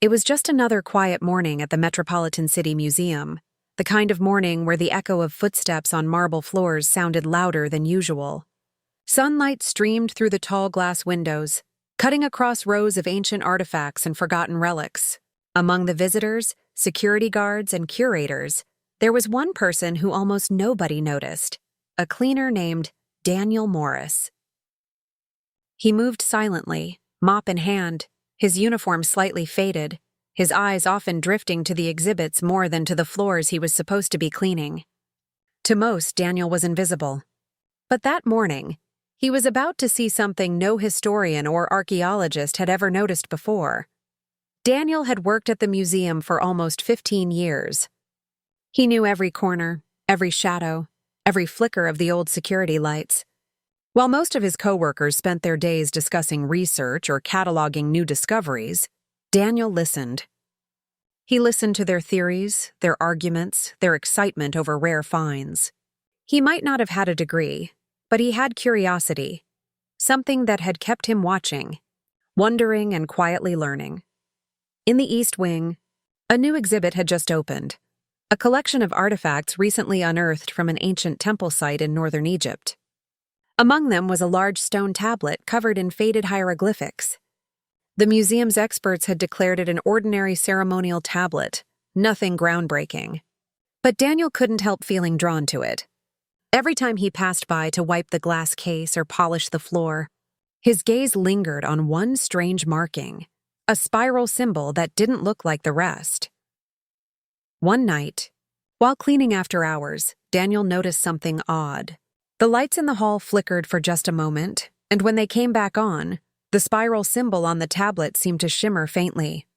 It was just another quiet morning at the Metropolitan City Museum, the kind of morning where the echo of footsteps on marble floors sounded louder than usual. Sunlight streamed through the tall glass windows, cutting across rows of ancient artifacts and forgotten relics. Among the visitors, security guards, and curators, there was one person who almost nobody noticed, a cleaner named Daniel Morris. He moved silently, mop in hand, his uniform slightly faded, his eyes often drifting to the exhibits more than to the floors he was supposed to be cleaning. To most, Daniel was invisible. But that morning, he was about to see something no historian or archaeologist had ever noticed before. Daniel had worked at the museum for almost 15 years. He knew every corner, every shadow, every flicker of the old security lights. While most of his coworkers spent their days discussing research or cataloging new discoveries, Daniel listened. He listened to their theories, their arguments, their excitement over rare finds. He might not have had a degree, but he had curiosity, something that had kept him watching, wondering and quietly learning. In the East Wing, a new exhibit had just opened, a collection of artifacts recently unearthed from an ancient temple site in northern Egypt. Among them was a large stone tablet covered in faded hieroglyphics. The museum's experts had declared it an ordinary ceremonial tablet, nothing groundbreaking. But Daniel couldn't help feeling drawn to it. Every time he passed by to wipe the glass case or polish the floor, his gaze lingered on one strange marking, a spiral symbol that didn't look like the rest. One night, while cleaning after hours, Daniel noticed something odd. The lights in the hall flickered for just a moment, and when they came back on, the spiral symbol on the tablet seemed to shimmer faintly.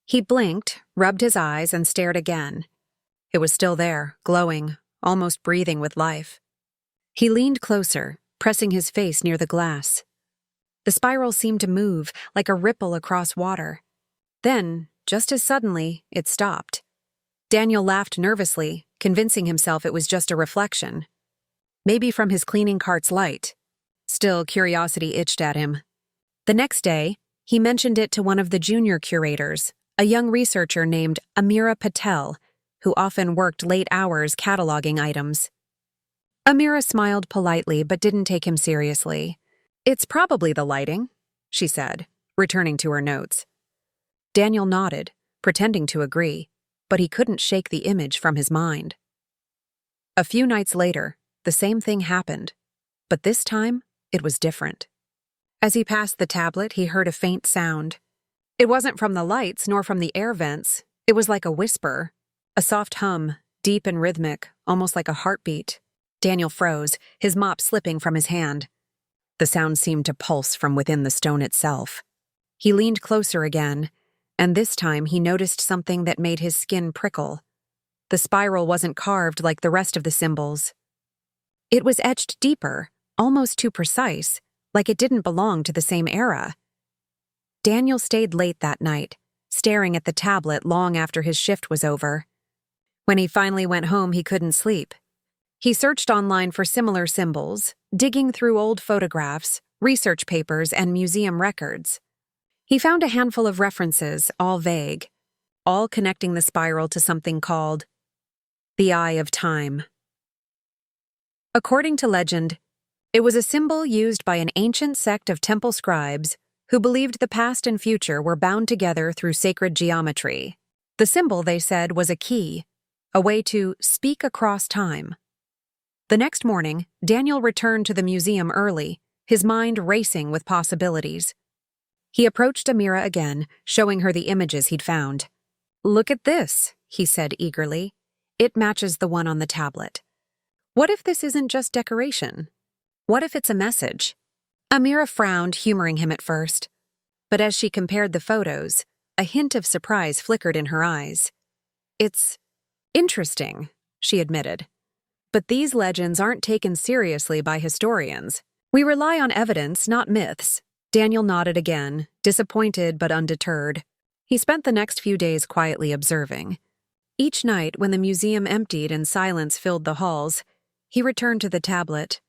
He blinked, rubbed his eyes, and stared again. It was still there, glowing, almost breathing with life. He leaned closer, pressing his face near the glass. The spiral seemed to move, like a ripple across water. Then, just as suddenly, it stopped. Daniel laughed nervously, convincing himself it was just a reflection. Maybe from his cleaning cart's light. Still, curiosity itched at him. The next day, he mentioned it to one of the junior curators, a young researcher named Amira Patel, who often worked late hours cataloging items. Amira smiled politely but didn't take him seriously. "It's probably the lighting," she said, returning to her notes. Daniel nodded, pretending to agree, but he couldn't shake the image from his mind. A few nights later, the same thing happened, but this time, it was different. As he passed the tablet, he heard a faint sound. It wasn't from the lights nor from the air vents. It was like a whisper, a soft hum, deep and rhythmic, almost like a heartbeat. Daniel froze, his mop slipping from his hand. The sound seemed to pulse from within the stone itself. He leaned closer again, and this time he noticed something that made his skin prickle. The spiral wasn't carved like the rest of the symbols. It was etched deeper, almost too precise, like it didn't belong to the same era. Daniel stayed late that night, staring at the tablet long after his shift was over. When he finally went home, he couldn't sleep. He searched online for similar symbols, digging through old photographs, research papers, and museum records. He found a handful of references, all vague, all connecting the spiral to something called the Eye of Time. According to legend, it was a symbol used by an ancient sect of temple scribes who believed the past and future were bound together through sacred geometry. The symbol, they said, was a key, a way to speak across time. The next morning, Daniel returned to the museum early, his mind racing with possibilities. He approached Amira again, showing her the images he'd found. "Look at this," he said eagerly. "It matches the one on the tablet. What if this isn't just decoration? What if it's a message?" Amira frowned, humoring him at first. But as she compared the photos, a hint of surprise flickered in her eyes. "It's interesting," she admitted. "But these legends aren't taken seriously by historians. We rely on evidence, not myths." Daniel nodded again, disappointed but undeterred. He spent the next few days quietly observing. Each night, when the museum emptied and silence filled the halls, he returned to the tablet.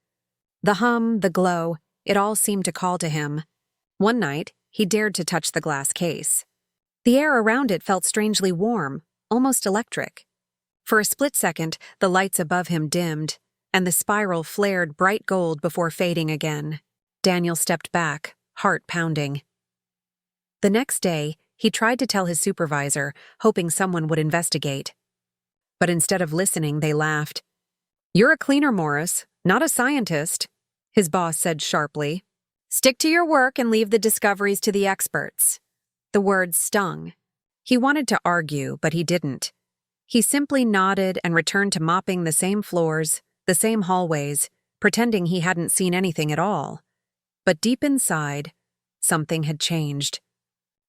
The hum, the glow, it all seemed to call to him. One night, he dared to touch the glass case. The air around it felt strangely warm, almost electric. For a split second, the lights above him dimmed, and the spiral flared bright gold before fading again. Daniel stepped back, heart pounding. The next day, he tried to tell his supervisor, hoping someone would investigate. But instead of listening, they laughed. "You're a cleaner, Morris, not a scientist," his boss said sharply. "Stick to your work and leave the discoveries to the experts." The words stung. He wanted to argue, but he didn't. He simply nodded and returned to mopping the same floors, the same hallways, pretending he hadn't seen anything at all. But deep inside, something had changed.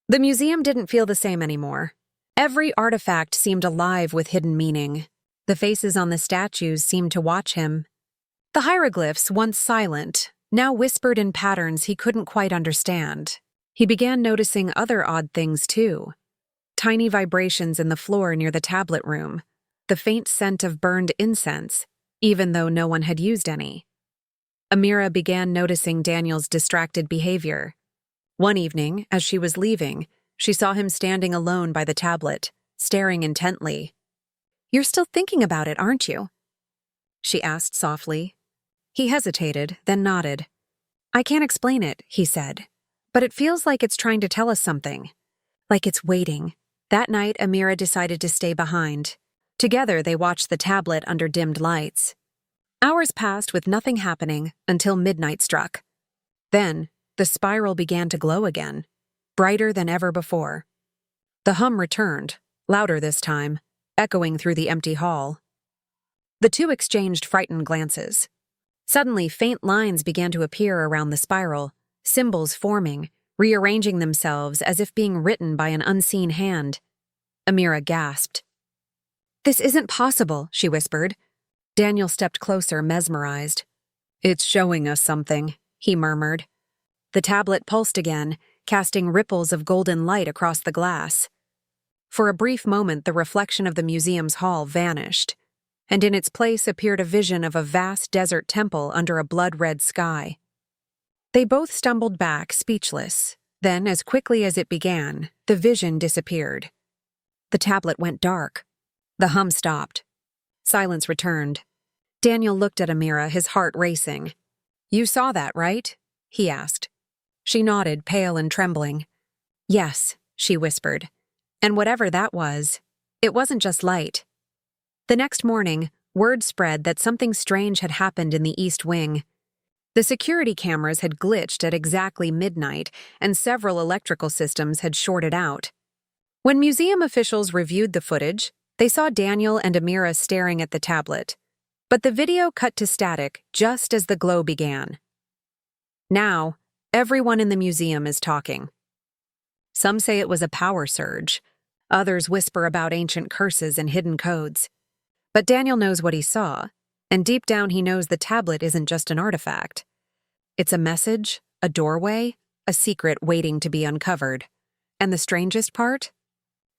The museum didn't feel the same anymore. Every artifact seemed alive with hidden meaning. The faces on the statues seemed to watch him. The hieroglyphs, once silent, now whispered in patterns he couldn't quite understand. He began noticing other odd things too. Tiny vibrations in the floor near the tablet room, the faint scent of burned incense, even though no one had used any. Amira began noticing Daniel's distracted behavior. One evening, as she was leaving, she saw him standing alone by the tablet, staring intently. "You're still thinking about it, aren't you?" she asked softly. He hesitated, then nodded. "I can't explain it," he said, "but it feels like it's trying to tell us something. Like it's waiting." That night, Amira decided to stay behind. Together, they watched the tablet under dimmed lights. Hours passed with nothing happening until midnight struck. Then, the spiral began to glow again, brighter than ever before. The hum returned, louder this time, echoing through the empty hall. The two exchanged frightened glances. Suddenly, faint lines began to appear around the spiral, symbols forming, rearranging themselves as if being written by an unseen hand. Amira gasped. "This isn't possible," she whispered. Daniel stepped closer, mesmerized. "It's showing us something," he murmured. The tablet pulsed again, casting ripples of golden light across the glass. For a brief moment, the reflection of the museum's hall vanished, and in its place appeared a vision of a vast desert temple under a blood-red sky. They both stumbled back, speechless. Then, as quickly as it began, the vision disappeared. The tablet went dark. The hum stopped. Silence returned. Daniel looked at Amira, his heart racing. "You saw that, right?" he asked. She nodded, pale and trembling. "Yes," she whispered. "And whatever that was, it wasn't just light." The next morning, word spread that something strange had happened in the East Wing. The security cameras had glitched at exactly midnight, and several electrical systems had shorted out. When museum officials reviewed the footage, they saw Daniel and Amira staring at the tablet. But the video cut to static just as the glow began. Now, everyone in the museum is talking. Some say it was a power surge. Others whisper about ancient curses and hidden codes. But Daniel knows what he saw, and deep down he knows the tablet isn't just an artifact. It's a message, a doorway, a secret waiting to be uncovered. And the strangest part?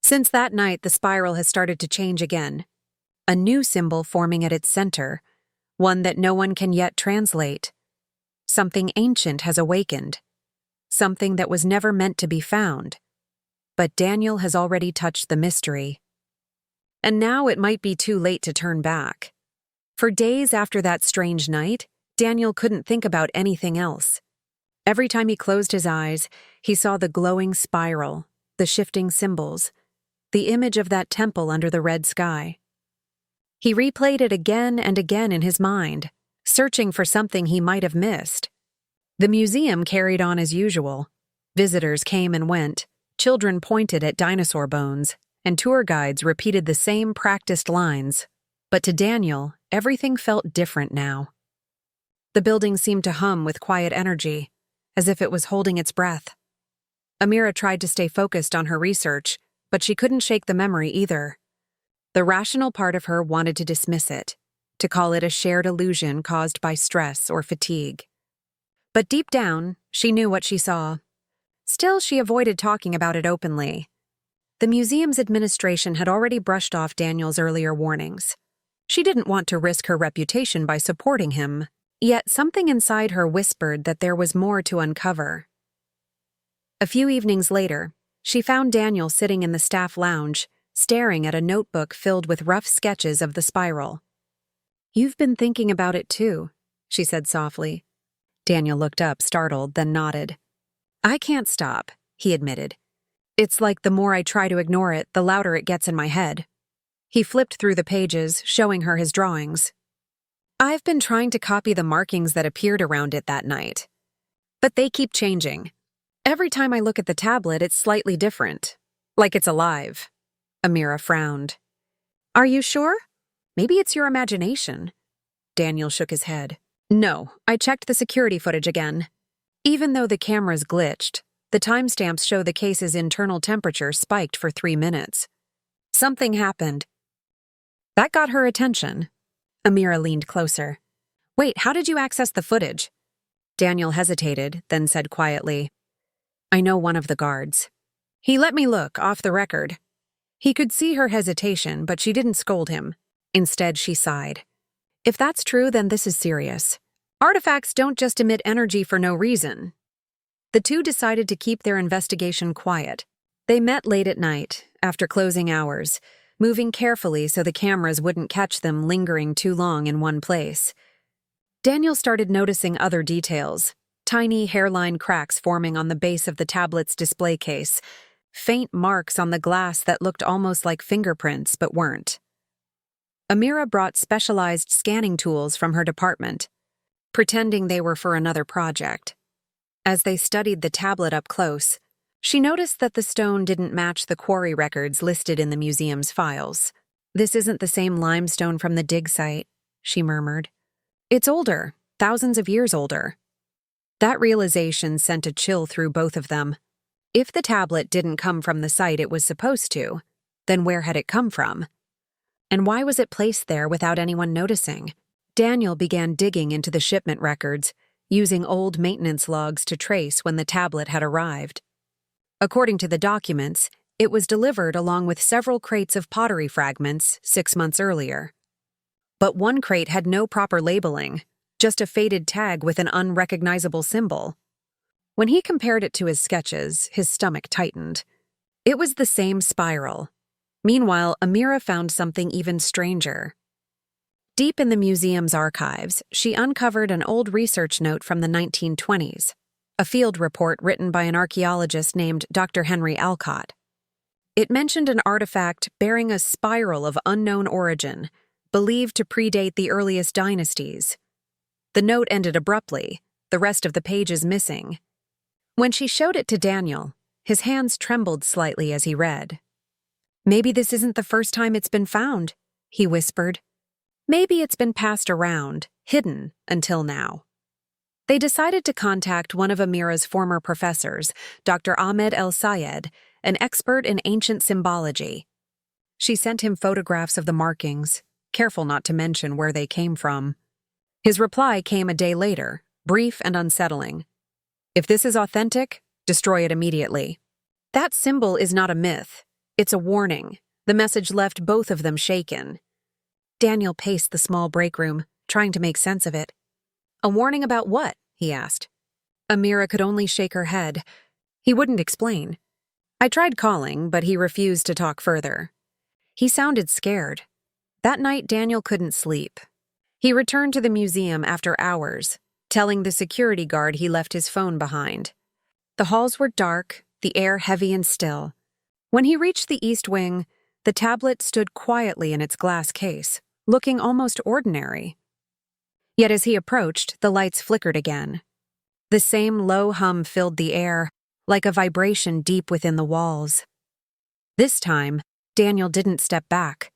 Since that night, the spiral has started to change again. A new symbol forming at its center, one that no one can yet translate. Something ancient has awakened. Something that was never meant to be found. But Daniel has already touched the mystery. And now it might be too late to turn back. For days after that strange night, Daniel couldn't think about anything else. Every time he closed his eyes, he saw the glowing spiral, the shifting symbols, the image of that temple under the red sky. He replayed it again and again in his mind, searching for something he might have missed. The museum carried on as usual. Visitors came and went, children pointed at dinosaur bones, and tour guides repeated the same practiced lines. But to Daniel, everything felt different now. The building seemed to hum with quiet energy, as if it was holding its breath. Amira tried to stay focused on her research, but she couldn't shake the memory either. The rational part of her wanted to dismiss it, to call it a shared illusion caused by stress or fatigue. But deep down, she knew what she saw. Still, she avoided talking about it openly. The museum's administration had already brushed off Daniel's earlier warnings. She didn't want to risk her reputation by supporting him, yet something inside her whispered that there was more to uncover. A few evenings later, she found Daniel sitting in the staff lounge, staring at a notebook filled with rough sketches of the spiral. "You've been thinking about it too," she said softly. Daniel looked up, startled, then nodded. "I can't stop," he admitted. "It's like the more I try to ignore it, the louder it gets in my head." He flipped through the pages, showing her his drawings. "I've been trying to copy the markings that appeared around it that night. But they keep changing. Every time I look at the tablet, it's slightly different. Like it's alive." Amira frowned. "Are you sure? Maybe it's your imagination." Daniel shook his head. "No, I checked the security footage again. Even though the cameras glitched, the timestamps show the case's internal temperature spiked for 3 minutes. Something happened." That got her attention. Amira leaned closer. "Wait, how did you access the footage?" Daniel hesitated, then said quietly, "I know one of the guards. He let me look, off the record." He could see her hesitation, but she didn't scold him. Instead, she sighed. "If that's true, then this is serious. Artifacts don't just emit energy for no reason." The two decided to keep their investigation quiet. They met late at night, after closing hours, moving carefully so the cameras wouldn't catch them lingering too long in one place. Daniel started noticing other details, tiny hairline cracks forming on the base of the tablet's display case, faint marks on the glass that looked almost like fingerprints but weren't. Amira brought specialized scanning tools from her department, pretending they were for another project. As they studied the tablet up close, she noticed that the stone didn't match the quarry records listed in the museum's files. "This isn't the same limestone from the dig site," she murmured. "It's older, thousands of years older." That realization sent a chill through both of them. If the tablet didn't come from the site it was supposed to, then where had it come from? And why was it placed there without anyone noticing? Daniel began digging into the shipment records, using old maintenance logs to trace when the tablet had arrived. According to the documents, it was delivered along with several crates of pottery fragments 6 months earlier. But one crate had no proper labeling, just a faded tag with an unrecognizable symbol. When he compared it to his sketches, his stomach tightened. It was the same spiral. Meanwhile, Amira found something even stranger. Deep in the museum's archives, she uncovered an old research note from the 1920s, a field report written by an archaeologist named Dr. Henry Alcott. It mentioned an artifact bearing a spiral of unknown origin, believed to predate the earliest dynasties. The note ended abruptly, the rest of the pages missing. When she showed it to Daniel, his hands trembled slightly as he read. "Maybe this isn't the first time it's been found," he whispered. "Maybe it's been passed around, hidden, until now." They decided to contact one of Amira's former professors, Dr. Ahmed El-Sayed, an expert in ancient symbology. She sent him photographs of the markings, careful not to mention where they came from. His reply came a day later, brief and unsettling. "If this is authentic, destroy it immediately." That symbol is not a myth. It's a warning. The message left both of them shaken. Daniel paced the small break room, trying to make sense of it. "A warning about what?" he asked. Amira could only shake her head. He wouldn't explain. "I tried calling, but he refused to talk further." He sounded scared. That night, Daniel couldn't sleep. He returned to the museum after hours, telling the security guard he left his phone behind. The halls were dark, the air heavy and still. When he reached the east wing, the tablet stood quietly in its glass case, looking almost ordinary. Yet as he approached, the lights flickered again. The same low hum filled the air, like a vibration deep within the walls. This time, Daniel didn't step back.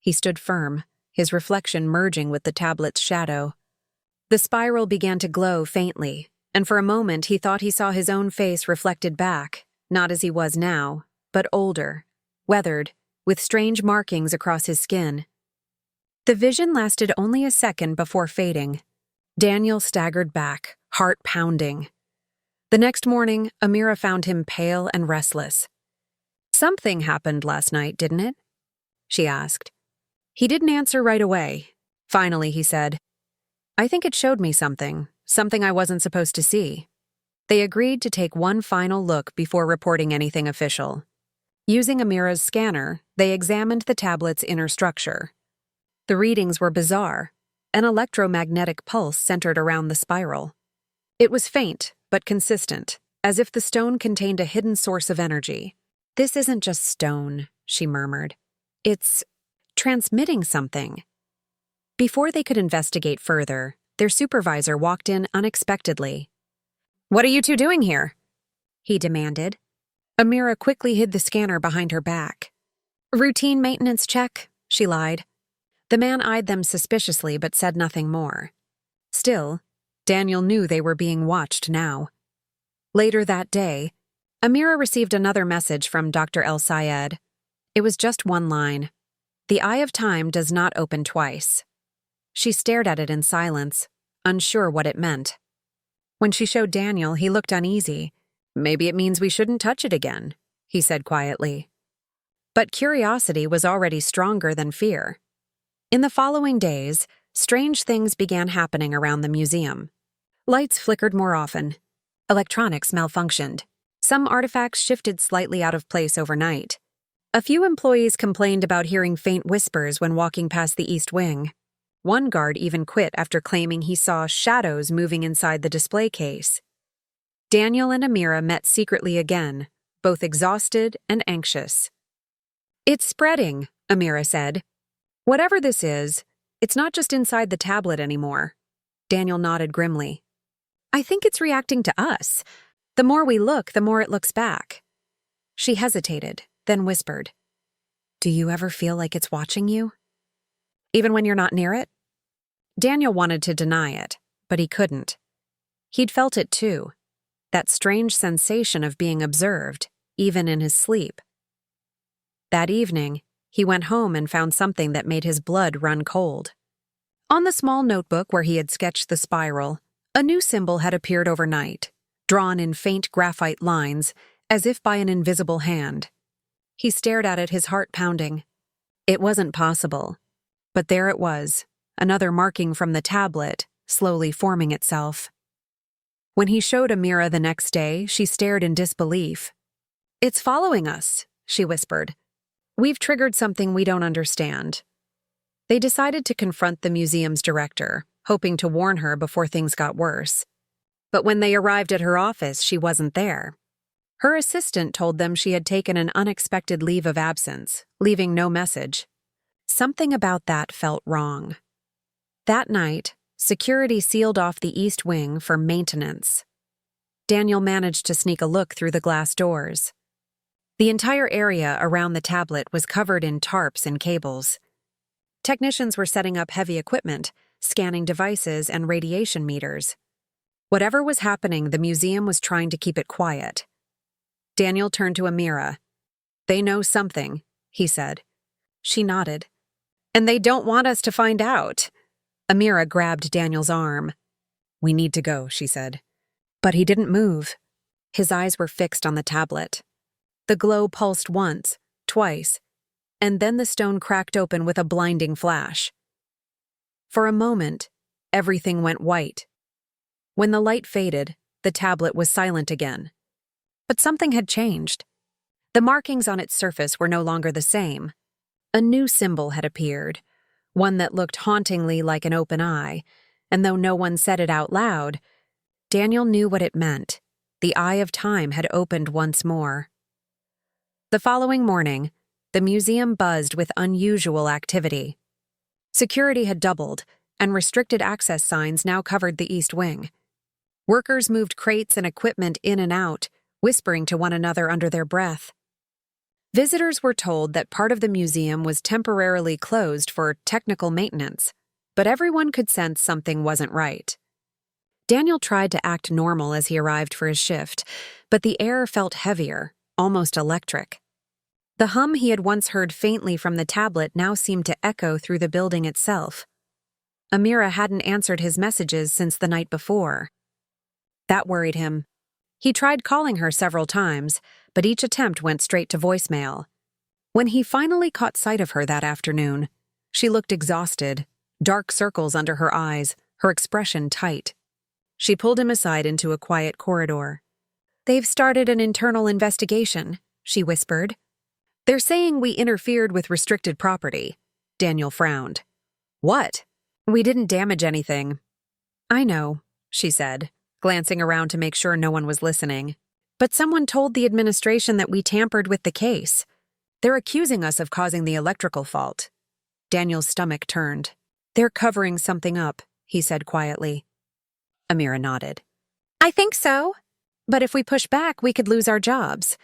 He stood firm, his reflection merging with the tablet's shadow. The spiral began to glow faintly, and for a moment he thought he saw his own face reflected back, not as he was now, but older, weathered, with strange markings across his skin. The vision lasted only a second before fading. Daniel staggered back, heart pounding. The next morning, Amira found him pale and restless. "Something happened last night, didn't it?" she asked. He didn't answer right away. Finally, he said, "I think it showed me something I wasn't supposed to see." They agreed to take one final look before reporting anything official. Using Amira's scanner, they examined the tablet's inner structure. The readings were bizarre, an electromagnetic pulse centered around the spiral. It was faint, but consistent, as if the stone contained a hidden source of energy. "This isn't just stone," she murmured. "It's transmitting something." Before they could investigate further, their supervisor walked in unexpectedly. "What are you two doing here?" he demanded. Amira quickly hid the scanner behind her back. "Routine maintenance check," she lied. The man eyed them suspiciously but said nothing more. Still, Daniel knew they were being watched now. Later that day, Amira received another message from Dr. El Sayed. It was just one line. "The eye of time does not open twice." She stared at it in silence, unsure what it meant. When she showed Daniel, he looked uneasy. "Maybe it means we shouldn't touch it again," he said quietly. But curiosity was already stronger than fear. In the following days, strange things began happening around the museum. Lights flickered more often. Electronics malfunctioned. Some artifacts shifted slightly out of place overnight. A few employees complained about hearing faint whispers when walking past the East Wing. One guard even quit after claiming he saw shadows moving inside the display case. Daniel and Amira met secretly again, both exhausted and anxious. "It's spreading," Amira said. "Whatever this is, it's not just inside the tablet anymore." Daniel nodded grimly. "I think it's reacting to us. The more we look, the more it looks back." She hesitated, then whispered, "Do you ever feel like it's watching you? Even when you're not near it?" Daniel wanted to deny it, but he couldn't. He'd felt it too, that strange sensation of being observed, even in his sleep. That evening, he went home and found something that made his blood run cold. On the small notebook where he had sketched the spiral, a new symbol had appeared overnight, drawn in faint graphite lines, as if by an invisible hand. He stared at it, his heart pounding. It wasn't possible. But there it was, another marking from the tablet, slowly forming itself. When he showed Amira the next day, she stared in disbelief. "It's following us," she whispered. "We've triggered something we don't understand." They decided to confront the museum's director, hoping to warn her before things got worse. But when they arrived at her office, she wasn't there. Her assistant told them she had taken an unexpected leave of absence, leaving no message. Something about that felt wrong. That night, security sealed off the East Wing for maintenance. Daniel managed to sneak a look through the glass doors. The entire area around the tablet was covered in tarps and cables. Technicians were setting up heavy equipment, scanning devices and radiation meters. Whatever was happening, the museum was trying to keep it quiet. Daniel turned to Amira. "They know something," he said. She nodded. "And they don't want us to find out." Amira grabbed Daniel's arm. "We need to go," she said. But he didn't move. His eyes were fixed on the tablet. The glow pulsed once, twice, and then the stone cracked open with a blinding flash. For a moment, everything went white. When the light faded, the tablet was silent again. But something had changed. The markings on its surface were no longer the same. A new symbol had appeared, one that looked hauntingly like an open eye, and though no one said it out loud, Daniel knew what it meant. The eye of time had opened once more. The following morning, the museum buzzed with unusual activity. Security had doubled, and restricted access signs now covered the East Wing. Workers moved crates and equipment in and out, whispering to one another under their breath. Visitors were told that part of the museum was temporarily closed for technical maintenance, but everyone could sense something wasn't right. Daniel tried to act normal as he arrived for his shift, but the air felt heavier, almost electric. The hum he had once heard faintly from the tablet now seemed to echo through the building itself. Amira hadn't answered his messages since the night before. That worried him. He tried calling her several times, but each attempt went straight to voicemail. When he finally caught sight of her that afternoon, she looked exhausted, dark circles under her eyes, her expression tight. She pulled him aside into a quiet corridor. "They've started an internal investigation," she whispered. "They're saying we interfered with restricted property." Daniel frowned. "What?" "We didn't damage anything." "I know," she said, glancing around to make sure no one was listening. "But someone told the administration that we tampered with the case. They're accusing us of causing the electrical fault." Daniel's stomach turned. "They're covering something up," he said quietly. Amira nodded. "I think so. But if we push back, we could lose our jobs.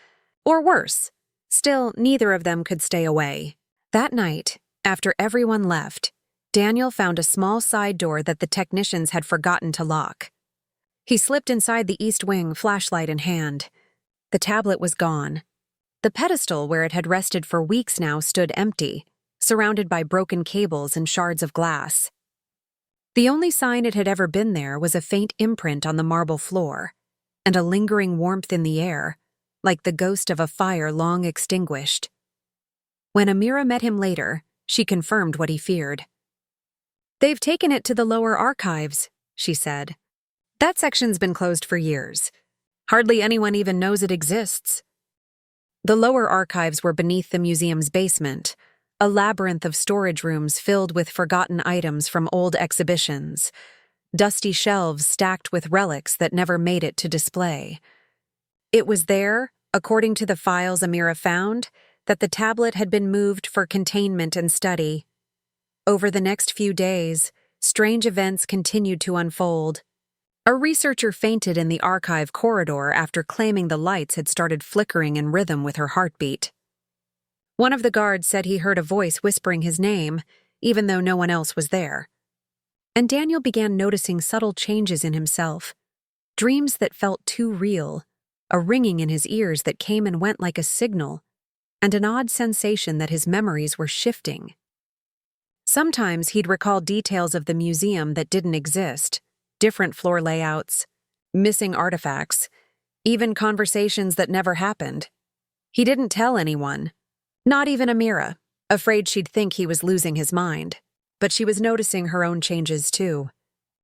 Or worse. Still, neither of them could stay away." That night, after everyone left, Daniel found a small side door that the technicians had forgotten to lock. He slipped inside the east wing, flashlight in hand. The tablet was gone. The pedestal where it had rested for weeks now stood empty, surrounded by broken cables and shards of glass. The only sign it had ever been there was a faint imprint on the marble floor, and a lingering warmth in the air, like the ghost of a fire long extinguished. When Amira met him later, she confirmed what he feared. "They've taken it to the lower archives," she said. "That section's been closed for years. Hardly anyone even knows it exists." The lower archives were beneath the museum's basement, a labyrinth of storage rooms filled with forgotten items from old exhibitions, dusty shelves stacked with relics that never made it to display. It was there, according to the files Amira found, that the tablet had been moved for containment and study. Over the next few days, strange events continued to unfold. A researcher fainted in the archive corridor after claiming the lights had started flickering in rhythm with her heartbeat. One of the guards said he heard a voice whispering his name, even though no one else was there. And Daniel began noticing subtle changes in himself, dreams that felt too real, a ringing in his ears that came and went like a signal, and an odd sensation that his memories were shifting. Sometimes he'd recall details of the museum that didn't exist, different floor layouts, missing artifacts, even conversations that never happened. He didn't tell anyone, not even Amira, afraid she'd think he was losing his mind, but she was noticing her own changes too.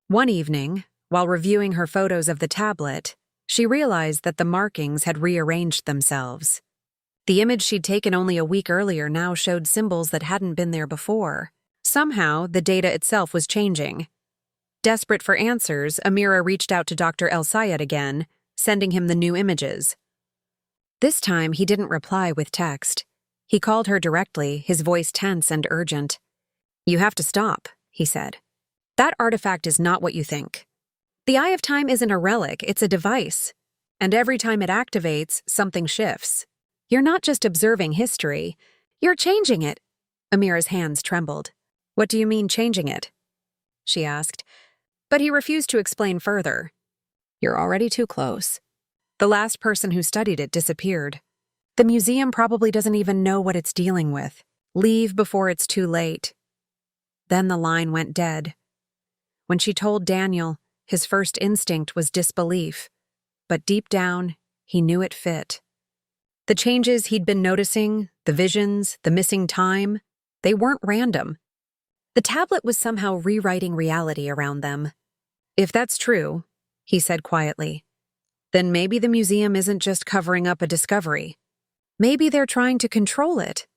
One evening, while reviewing her photos of the tablet, she realized that the markings had rearranged themselves. The image she'd taken only a week earlier now showed symbols that hadn't been there before. Somehow, the data itself was changing. Desperate for answers, Amira reached out to Dr. El Sayed again, sending him the new images. This time, he didn't reply with text. He called her directly, his voice tense and urgent. "You have to stop," he said. "That artifact is not what you think. The Eye of Time isn't a relic, it's a device. And every time it activates, something shifts. You're not just observing history, you're changing it." Amira's hands trembled. "What do you mean, changing it?" she asked. But he refused to explain further. "You're already too close. The last person who studied it disappeared. The museum probably doesn't even know what it's dealing with. Leave before it's too late." Then the line went dead. When she told Daniel, his first instinct was disbelief, but deep down, he knew it fit. The changes he'd been noticing, the visions, the missing time, they weren't random. The tablet was somehow rewriting reality around them. "If that's true," he said quietly, "then maybe the museum isn't just covering up a discovery. Maybe they're trying to control it."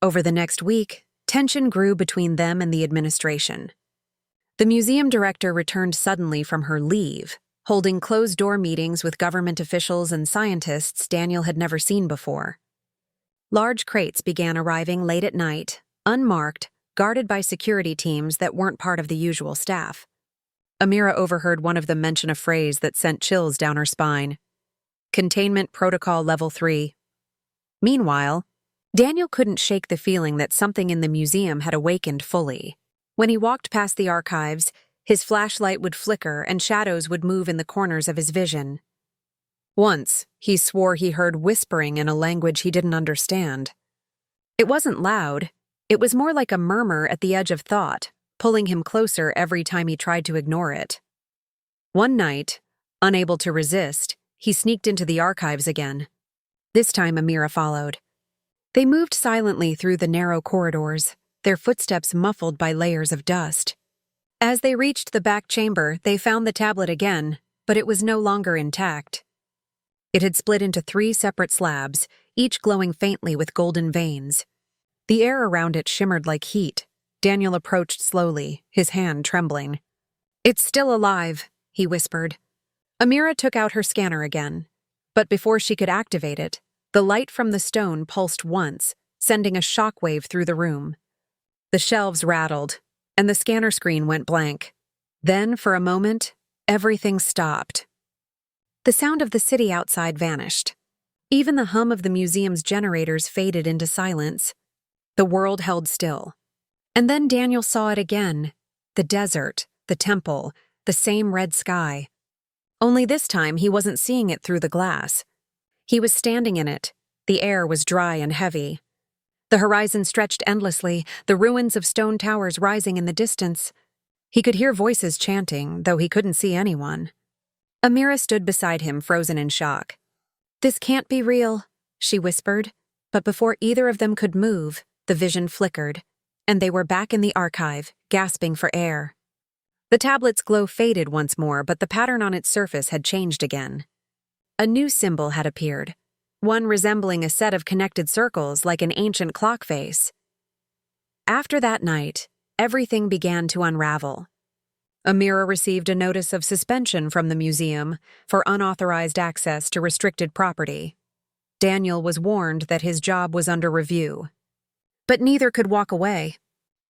Over the next week, tension grew between them and the administration. The museum director returned suddenly from her leave, holding closed-door meetings with government officials and scientists Daniel had never seen before. Large crates began arriving late at night, unmarked, guarded by security teams that weren't part of the usual staff. Amira overheard one of them mention a phrase that sent chills down her spine. "Containment Protocol Level 3. Meanwhile, Daniel couldn't shake the feeling that something in the museum had awakened fully. When he walked past the archives, his flashlight would flicker and shadows would move in the corners of his vision. Once, he swore he heard whispering in a language he didn't understand. It wasn't loud. It was more like a murmur at the edge of thought, pulling him closer every time he tried to ignore it. One night, unable to resist, he sneaked into the archives again. This time Amira followed. They moved silently through the narrow corridors, their footsteps muffled by layers of dust. As they reached the back chamber, they found the tablet again, but it was no longer intact. It had split into 3 separate slabs, each glowing faintly with golden veins. The air around it shimmered like heat. Daniel approached slowly, his hand trembling. "It's still alive," he whispered. Amira took out her scanner again, but before she could activate it, the light from the stone pulsed once, sending a shockwave through the room. The shelves rattled, and the scanner screen went blank. Then, for a moment, everything stopped. The sound of the city outside vanished. Even the hum of the museum's generators faded into silence. The world held still. And then Daniel saw it again. The desert, the temple, the same red sky. Only this time he wasn't seeing it through the glass. He was standing in it. The air was dry and heavy. The horizon stretched endlessly, the ruins of stone towers rising in the distance. He could hear voices chanting, though he couldn't see anyone. Amira stood beside him, frozen in shock. "This can't be real," she whispered, but before either of them could move, the vision flickered, and they were back in the archive, gasping for air. The tablet's glow faded once more, but the pattern on its surface had changed again. A new symbol had appeared, one resembling a set of connected circles like an ancient clock face. After that night, everything began to unravel. Amira received a notice of suspension from the museum for unauthorized access to restricted property. Daniel was warned that his job was under review. But neither could walk away.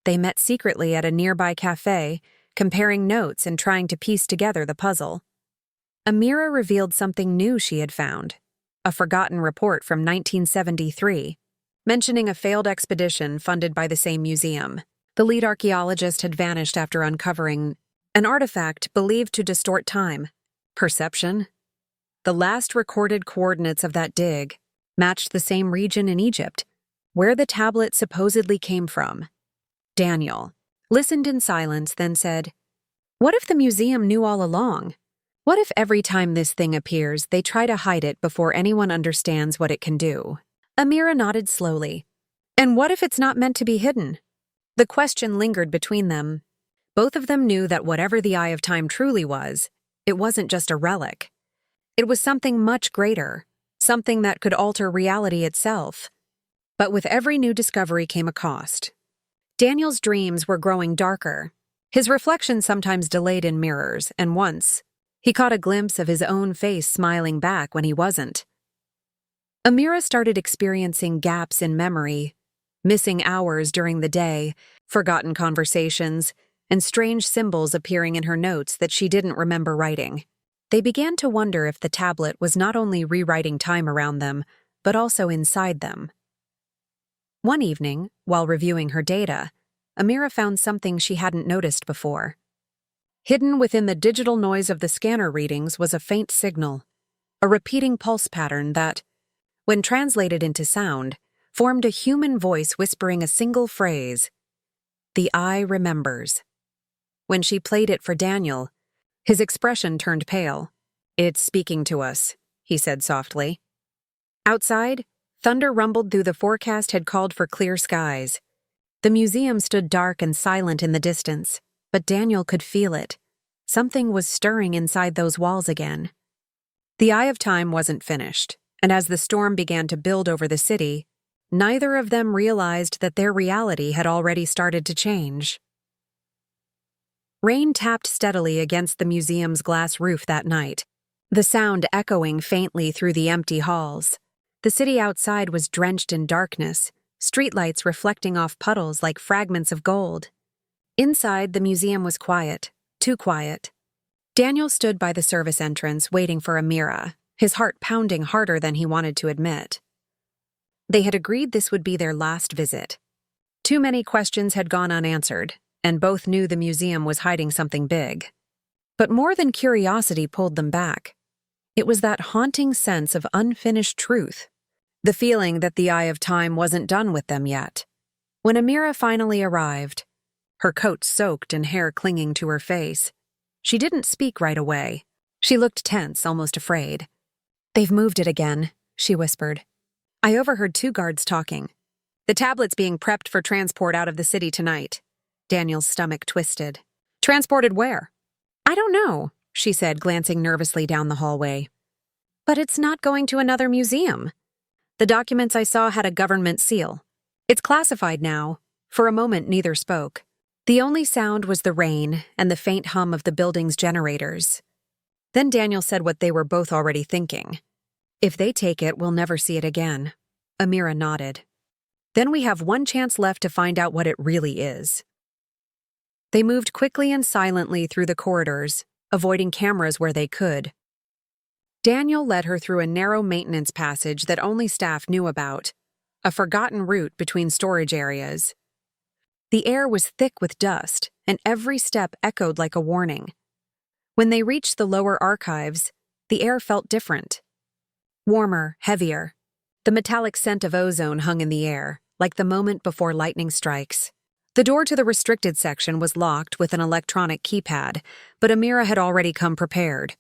They met secretly at a nearby cafe, comparing notes and trying to piece together the puzzle. Amira revealed something new she had found, a forgotten report from 1973, mentioning a failed expedition funded by the same museum. The lead archaeologist had vanished after uncovering an artifact believed to distort time, perception. The last recorded coordinates of that dig matched the same region in Egypt, where the tablet supposedly came from. Daniel listened in silence, then said, "What if the museum knew all along? What if every time this thing appears, they try to hide it before anyone understands what it can do?" Amira nodded slowly. "And what if it's not meant to be hidden?" The question lingered between them. Both of them knew that whatever the Eye of Time truly was, it wasn't just a relic. It was something much greater, something that could alter reality itself. But with every new discovery came a cost. Daniel's dreams were growing darker. His reflection sometimes delayed in mirrors, and once, he caught a glimpse of his own face smiling back when he wasn't. Amira started experiencing gaps in memory, missing hours during the day, forgotten conversations, and strange symbols appearing in her notes that she didn't remember writing. They began to wonder if the tablet was not only rewriting time around them, but also inside them. One evening, while reviewing her data, Amira found something she hadn't noticed before. Hidden within the digital noise of the scanner readings was a faint signal, a repeating pulse pattern that, when translated into sound, formed a human voice whispering a single phrase, "The eye remembers." When she played it for Daniel, his expression turned pale. "It's speaking to us," he said softly. Outside, thunder rumbled through the forecast had called for clear skies. The museum stood dark and silent in the distance, but Daniel could feel it. Something was stirring inside those walls again. The Eye of Time wasn't finished, and as the storm began to build over the city, neither of them realized that their reality had already started to change. Rain tapped steadily against the museum's glass roof that night, the sound echoing faintly through the empty halls. The city outside was drenched in darkness, streetlights reflecting off puddles like fragments of gold. Inside, the museum was quiet, too quiet. Daniel stood by the service entrance waiting for Amira, his heart pounding harder than he wanted to admit. They had agreed this would be their last visit. Too many questions had gone unanswered, and both knew the museum was hiding something big. But more than curiosity pulled them back. It was that haunting sense of unfinished truth, the feeling that the Eye of Time wasn't done with them yet. When Amira finally arrived, her coat soaked and hair clinging to her face, she didn't speak right away. She looked tense, almost afraid. "They've moved it again," she whispered. "I overheard 2 guards talking. The tablet's being prepped for transport out of the city tonight." Daniel's stomach twisted. Transported where? I don't know, she said, glancing nervously down the hallway. But it's not going to another museum. The documents I saw had a government seal. It's classified now. For a moment, neither spoke. The only sound was the rain and the faint hum of the building's generators. Then Daniel said what they were both already thinking. If they take it, we'll never see it again. Amira nodded. Then we have one chance left to find out what it really is. They moved quickly and silently through the corridors, avoiding cameras where they could. Daniel led her through a narrow maintenance passage that only staff knew about, a forgotten route between storage areas. The air was thick with dust, and every step echoed like a warning. When they reached the lower archives, the air felt different. Warmer, heavier. The metallic scent of ozone hung in the air, like the moment before lightning strikes. The door to the restricted section was locked with an electronic keypad, but Amira had already come prepared.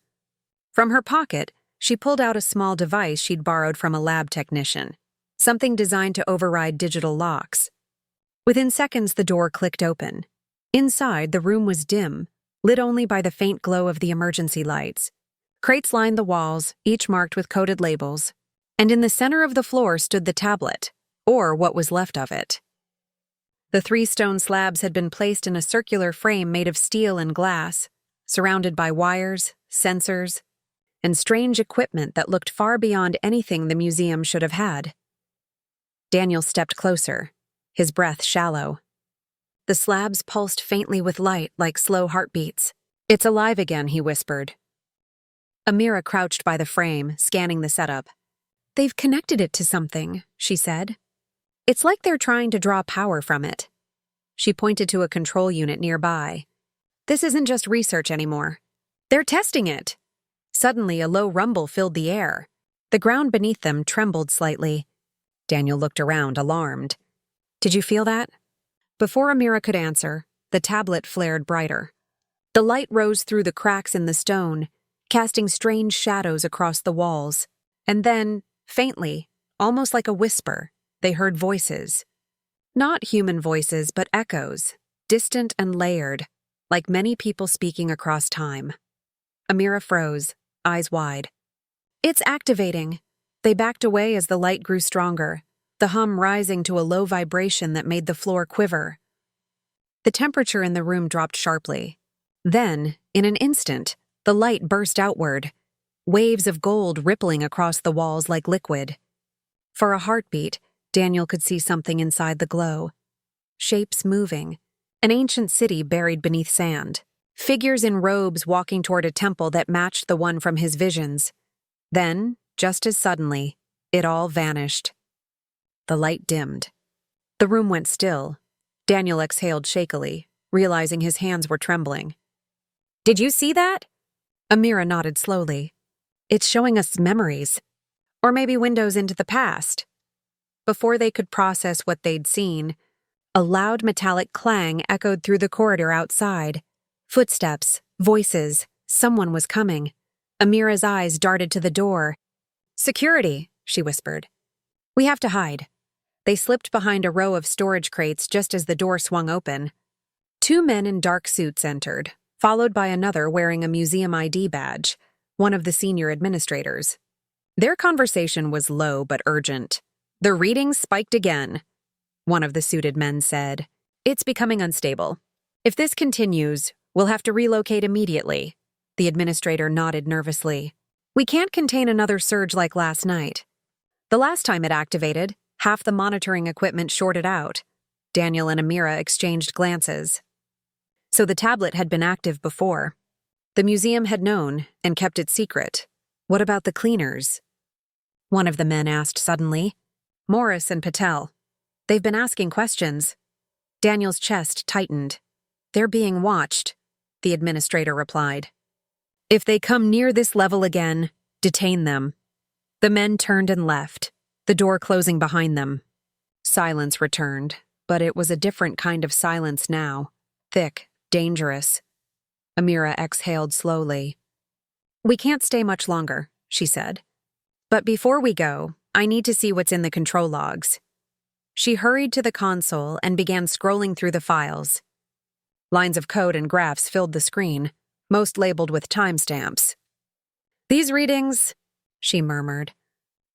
From her pocket, she pulled out a small device she'd borrowed from a lab technician, something designed to override digital locks. Within seconds, the door clicked open. Inside, the room was dim, lit only by the faint glow of the emergency lights. Crates lined the walls, each marked with coded labels, and in the center of the floor stood the tablet, or what was left of it. The 3 stone slabs had been placed in a circular frame made of steel and glass, surrounded by wires, sensors, and strange equipment that looked far beyond anything the museum should have had. Daniel stepped closer, his breath shallow. The slabs pulsed faintly with light, like slow heartbeats. "It's alive again," he whispered. Amira crouched by the frame, scanning the setup. "They've connected it to something," she said. "It's like they're trying to draw power from it." She pointed to a control unit nearby. "This isn't just research anymore. They're testing it." Suddenly, a low rumble filled the air. The ground beneath them trembled slightly. Daniel looked around, alarmed. "Did you feel that?" Before Amira could answer, the tablet flared brighter. The light rose through the cracks in the stone, casting strange shadows across the walls. And then, faintly, almost like a whisper, they heard voices. Not human voices, but echoes, distant and layered, like many people speaking across time. Amira froze, eyes wide. "It's activating." They backed away as the light grew stronger, the hum rising to a low vibration that made the floor quiver. The temperature in the room dropped sharply. Then, in an instant, the light burst outward, waves of gold rippling across the walls like liquid. For a heartbeat, Daniel could see something inside the glow. Shapes moving, an ancient city buried beneath sand, figures in robes walking toward a temple that matched the one from his visions. Then, just as suddenly, it all vanished. The light dimmed. The room went still. Daniel exhaled shakily, realizing his hands were trembling. "Did you see that?" Amira nodded slowly. "It's showing us memories. Or maybe windows into the past." Before they could process what they'd seen, a loud metallic clang echoed through the corridor outside. Footsteps, voices, someone was coming. Amira's eyes darted to the door. "Security," she whispered. "We have to hide." They slipped behind a row of storage crates just as the door swung open. 2 men in dark suits entered, followed by another wearing a museum ID badge, one of the senior administrators. Their conversation was low but urgent. "The readings spiked again," one of the suited men said. "It's becoming unstable. If this continues, we'll have to relocate immediately." The administrator nodded nervously. "We can't contain another surge like last night. The last time it activated, half the monitoring equipment shorted out." Daniel and Amira exchanged glances. So the tablet had been active before. The museum had known and kept it secret. What about the cleaners? One of the men asked suddenly. "Morris and Patel. They've been asking questions." Daniel's chest tightened. "They're being watched," the administrator replied. "If they come near this level again, detain them." The men turned and left, the door closing behind them. Silence returned, but it was a different kind of silence now, thick, dangerous. Amira exhaled slowly. "We can't stay much longer," she said. "But before we go, I need to see what's in the control logs." She hurried to the console and began scrolling through the files. Lines of code and graphs filled the screen, most labeled with timestamps. "These readings," she murmured,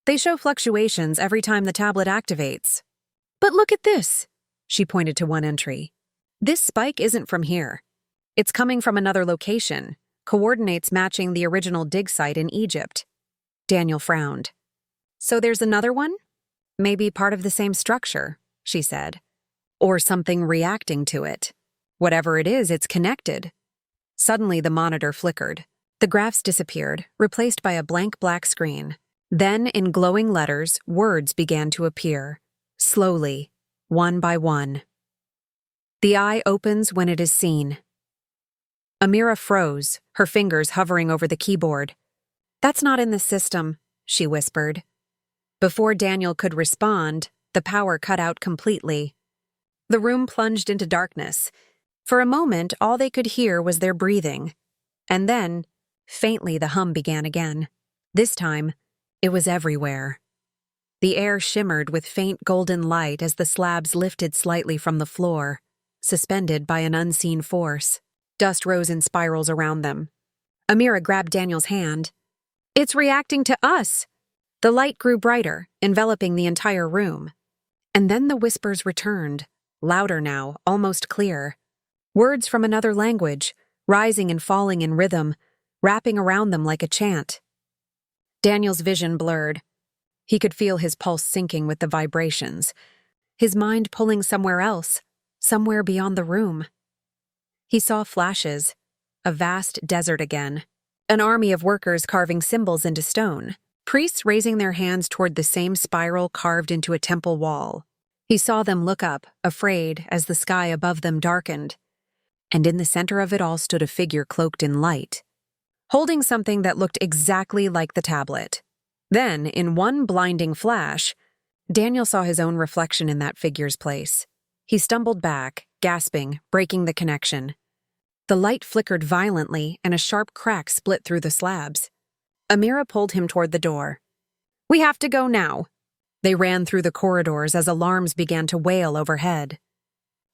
"they show fluctuations every time the tablet activates. But look at this," she pointed to one entry. "This spike isn't from here. It's coming from another location, coordinates matching the original dig site in Egypt." Daniel frowned. "So there's another one? Maybe part of the same structure," she said. "Or something reacting to it. Whatever it is, it's connected." Suddenly, the monitor flickered. The graphs disappeared, replaced by a blank black screen. Then, in glowing letters, words began to appear. Slowly, one by one. "The eye opens when it is seen." Amira froze, her fingers hovering over the keyboard. "That's not in the system," she whispered. Before Daniel could respond, the power cut out completely. The room plunged into darkness. For a moment, all they could hear was their breathing. And then, faintly, the hum began again. This time, it was everywhere. The air shimmered with faint golden light as the slabs lifted slightly from the floor, suspended by an unseen force. Dust rose in spirals around them. Amira grabbed Daniel's hand. "It's reacting to us!" The light grew brighter, enveloping the entire room. And then the whispers returned, louder now, almost clear. Words from another language, rising and falling in rhythm, wrapping around them like a chant. Daniel's vision blurred. He could feel his pulse sinking with the vibrations, his mind pulling somewhere else, somewhere beyond the room. He saw flashes, a vast desert again, an army of workers carving symbols into stone, priests raising their hands toward the same spiral carved into a temple wall. He saw them look up, afraid, as the sky above them darkened. And in the center of it all stood a figure cloaked in light, holding something that looked exactly like the tablet. Then, in one blinding flash, Daniel saw his own reflection in that figure's place. He stumbled back, gasping, breaking the connection. The light flickered violently, and a sharp crack split through the slabs. Amira pulled him toward the door. "We have to go now." They ran through the corridors as alarms began to wail overhead.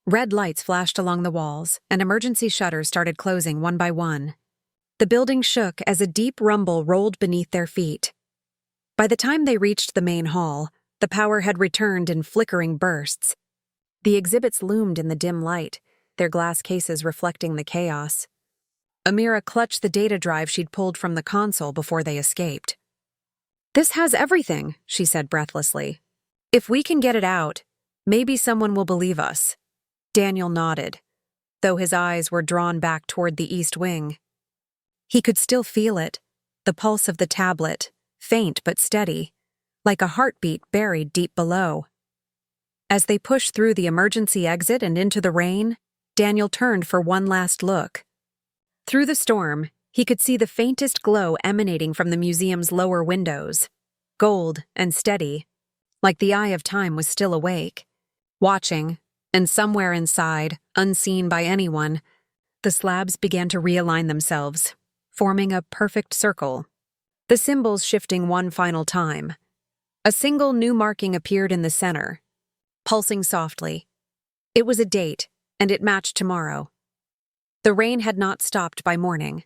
Red lights flashed along the walls, and emergency shutters started closing one by one. The building shook as a deep rumble rolled beneath their feet. By the time they reached the main hall, the power had returned in flickering bursts. The exhibits loomed in the dim light, their glass cases reflecting the chaos. Amira clutched the data drive she'd pulled from the console before they escaped. "This has everything," she said breathlessly. "If we can get it out, maybe someone will believe us." Daniel nodded, though his eyes were drawn back toward the east wing. He could still feel it, the pulse of the tablet, faint but steady, like a heartbeat buried deep below. As they pushed through the emergency exit and into the rain, Daniel turned for one last look. Through the storm, he could see the faintest glow emanating from the museum's lower windows, gold and steady, like the eye of time was still awake, watching. And somewhere inside, unseen by anyone, the slabs began to realign themselves, forming a perfect circle. The symbols shifting one final time. A single new marking appeared in the center, pulsing softly. It was a date, and it matched tomorrow. The rain had not stopped by morning.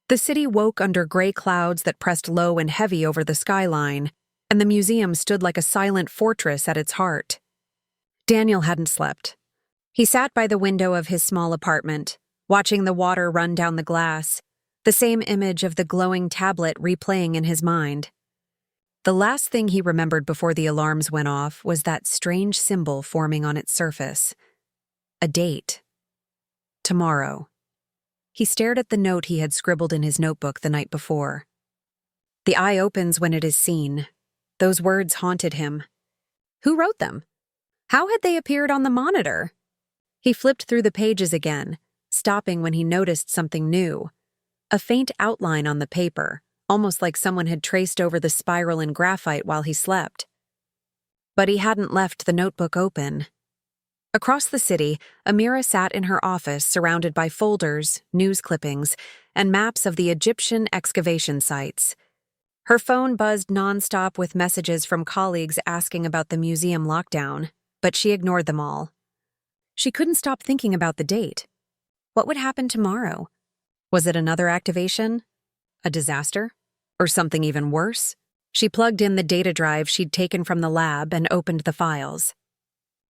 The city woke under gray clouds that pressed low and heavy over the skyline, and the museum stood like a silent fortress at its heart. Daniel hadn't slept. He sat by the window of his small apartment, watching the water run down the glass, the same image of the glowing tablet replaying in his mind. The last thing he remembered before the alarms went off was that strange symbol forming on its surface. A date. Tomorrow. He stared at the note he had scribbled in his notebook the night before. "The eye opens when it is seen." Those words haunted him. Who wrote them? How had they appeared on the monitor? He flipped through the pages again, stopping when he noticed something new. A faint outline on the paper, almost like someone had traced over the spiral in graphite while he slept. But he hadn't left the notebook open. Across the city, Amira sat in her office surrounded by folders, news clippings, and maps of the Egyptian excavation sites. Her phone buzzed nonstop with messages from colleagues asking about the museum lockdown, but she ignored them all. She couldn't stop thinking about the date. What would happen tomorrow? Was it another activation? A disaster? Or something even worse? She plugged in the data drive she'd taken from the lab and opened the files.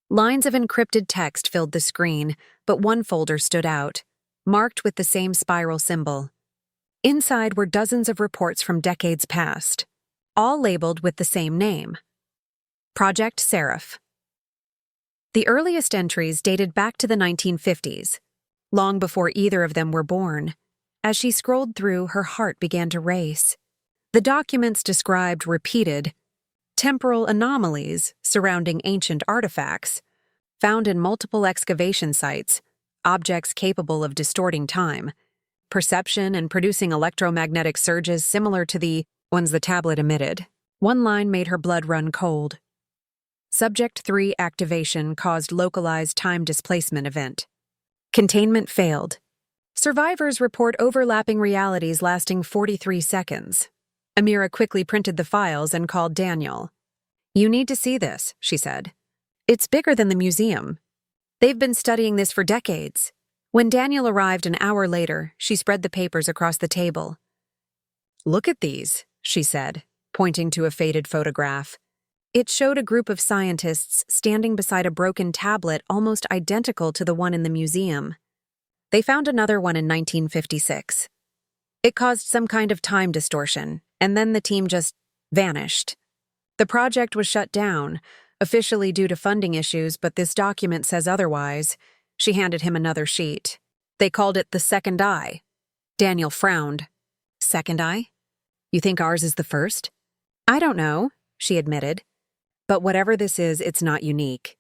Lines of encrypted text filled the screen, but one folder stood out, marked with the same spiral symbol. Inside were dozens of reports from decades past, all labeled with the same name: Project Seraph. The earliest entries dated back to the 1950s, long before either of them were born. As she scrolled through, her heart began to race. The documents described repeated temporal anomalies surrounding ancient artifacts found in multiple excavation sites, objects capable of distorting time, perception and producing electromagnetic surges similar to the ones the tablet emitted. One line made her blood run cold. Subject 3 activation caused localized time displacement event. Containment failed. Survivors report overlapping realities lasting 43 seconds. Amira quickly printed the files and called Daniel. "You need to see this," she said. "It's bigger than the museum. They've been studying this for decades." When Daniel arrived an hour later, she spread the papers across the table. "Look at these," she said, pointing to a faded photograph. It showed a group of scientists standing beside a broken tablet almost identical to the one in the museum. They found another one in 1956. It caused some kind of time distortion, and then the team just vanished. The project was shut down, officially due to funding issues, but this document says otherwise. She handed him another sheet. They called it the second eye. Daniel frowned. "Second eye? You think ours is the first?" "I don't know," she admitted. "But whatever this is, it's not unique.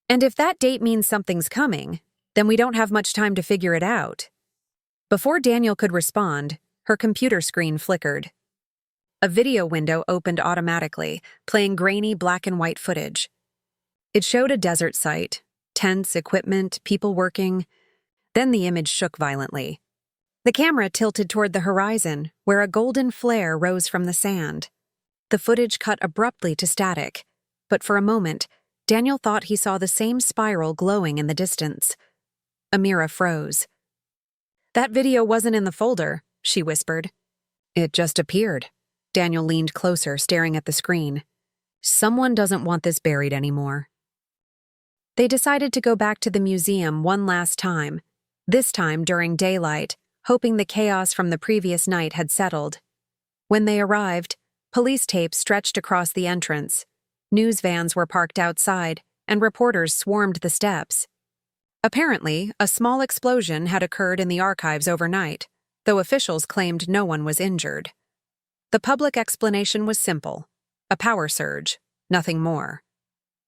And if that date means something's coming, then we don't have much time to figure it out." Before Daniel could respond, her computer screen flickered. A video window opened automatically, playing grainy black and white footage. It showed a desert site, tents, equipment, people working. Then the image shook violently. The camera tilted toward the horizon, where a golden flare rose from the sand. The footage cut abruptly to static, but for a moment, Daniel thought he saw the same spiral glowing in the distance. Amira froze. "That video wasn't in the folder," she whispered. "It just appeared." Daniel leaned closer, staring at the screen. "Someone doesn't want this buried anymore." They decided to go back to the museum one last time, this time during daylight, hoping the chaos from the previous night had settled. When they arrived, police tape stretched across the entrance. News vans were parked outside, and reporters swarmed the steps. Apparently, a small explosion had occurred in the archives overnight, though officials claimed no one was injured. The public explanation was simple: a power surge, nothing more.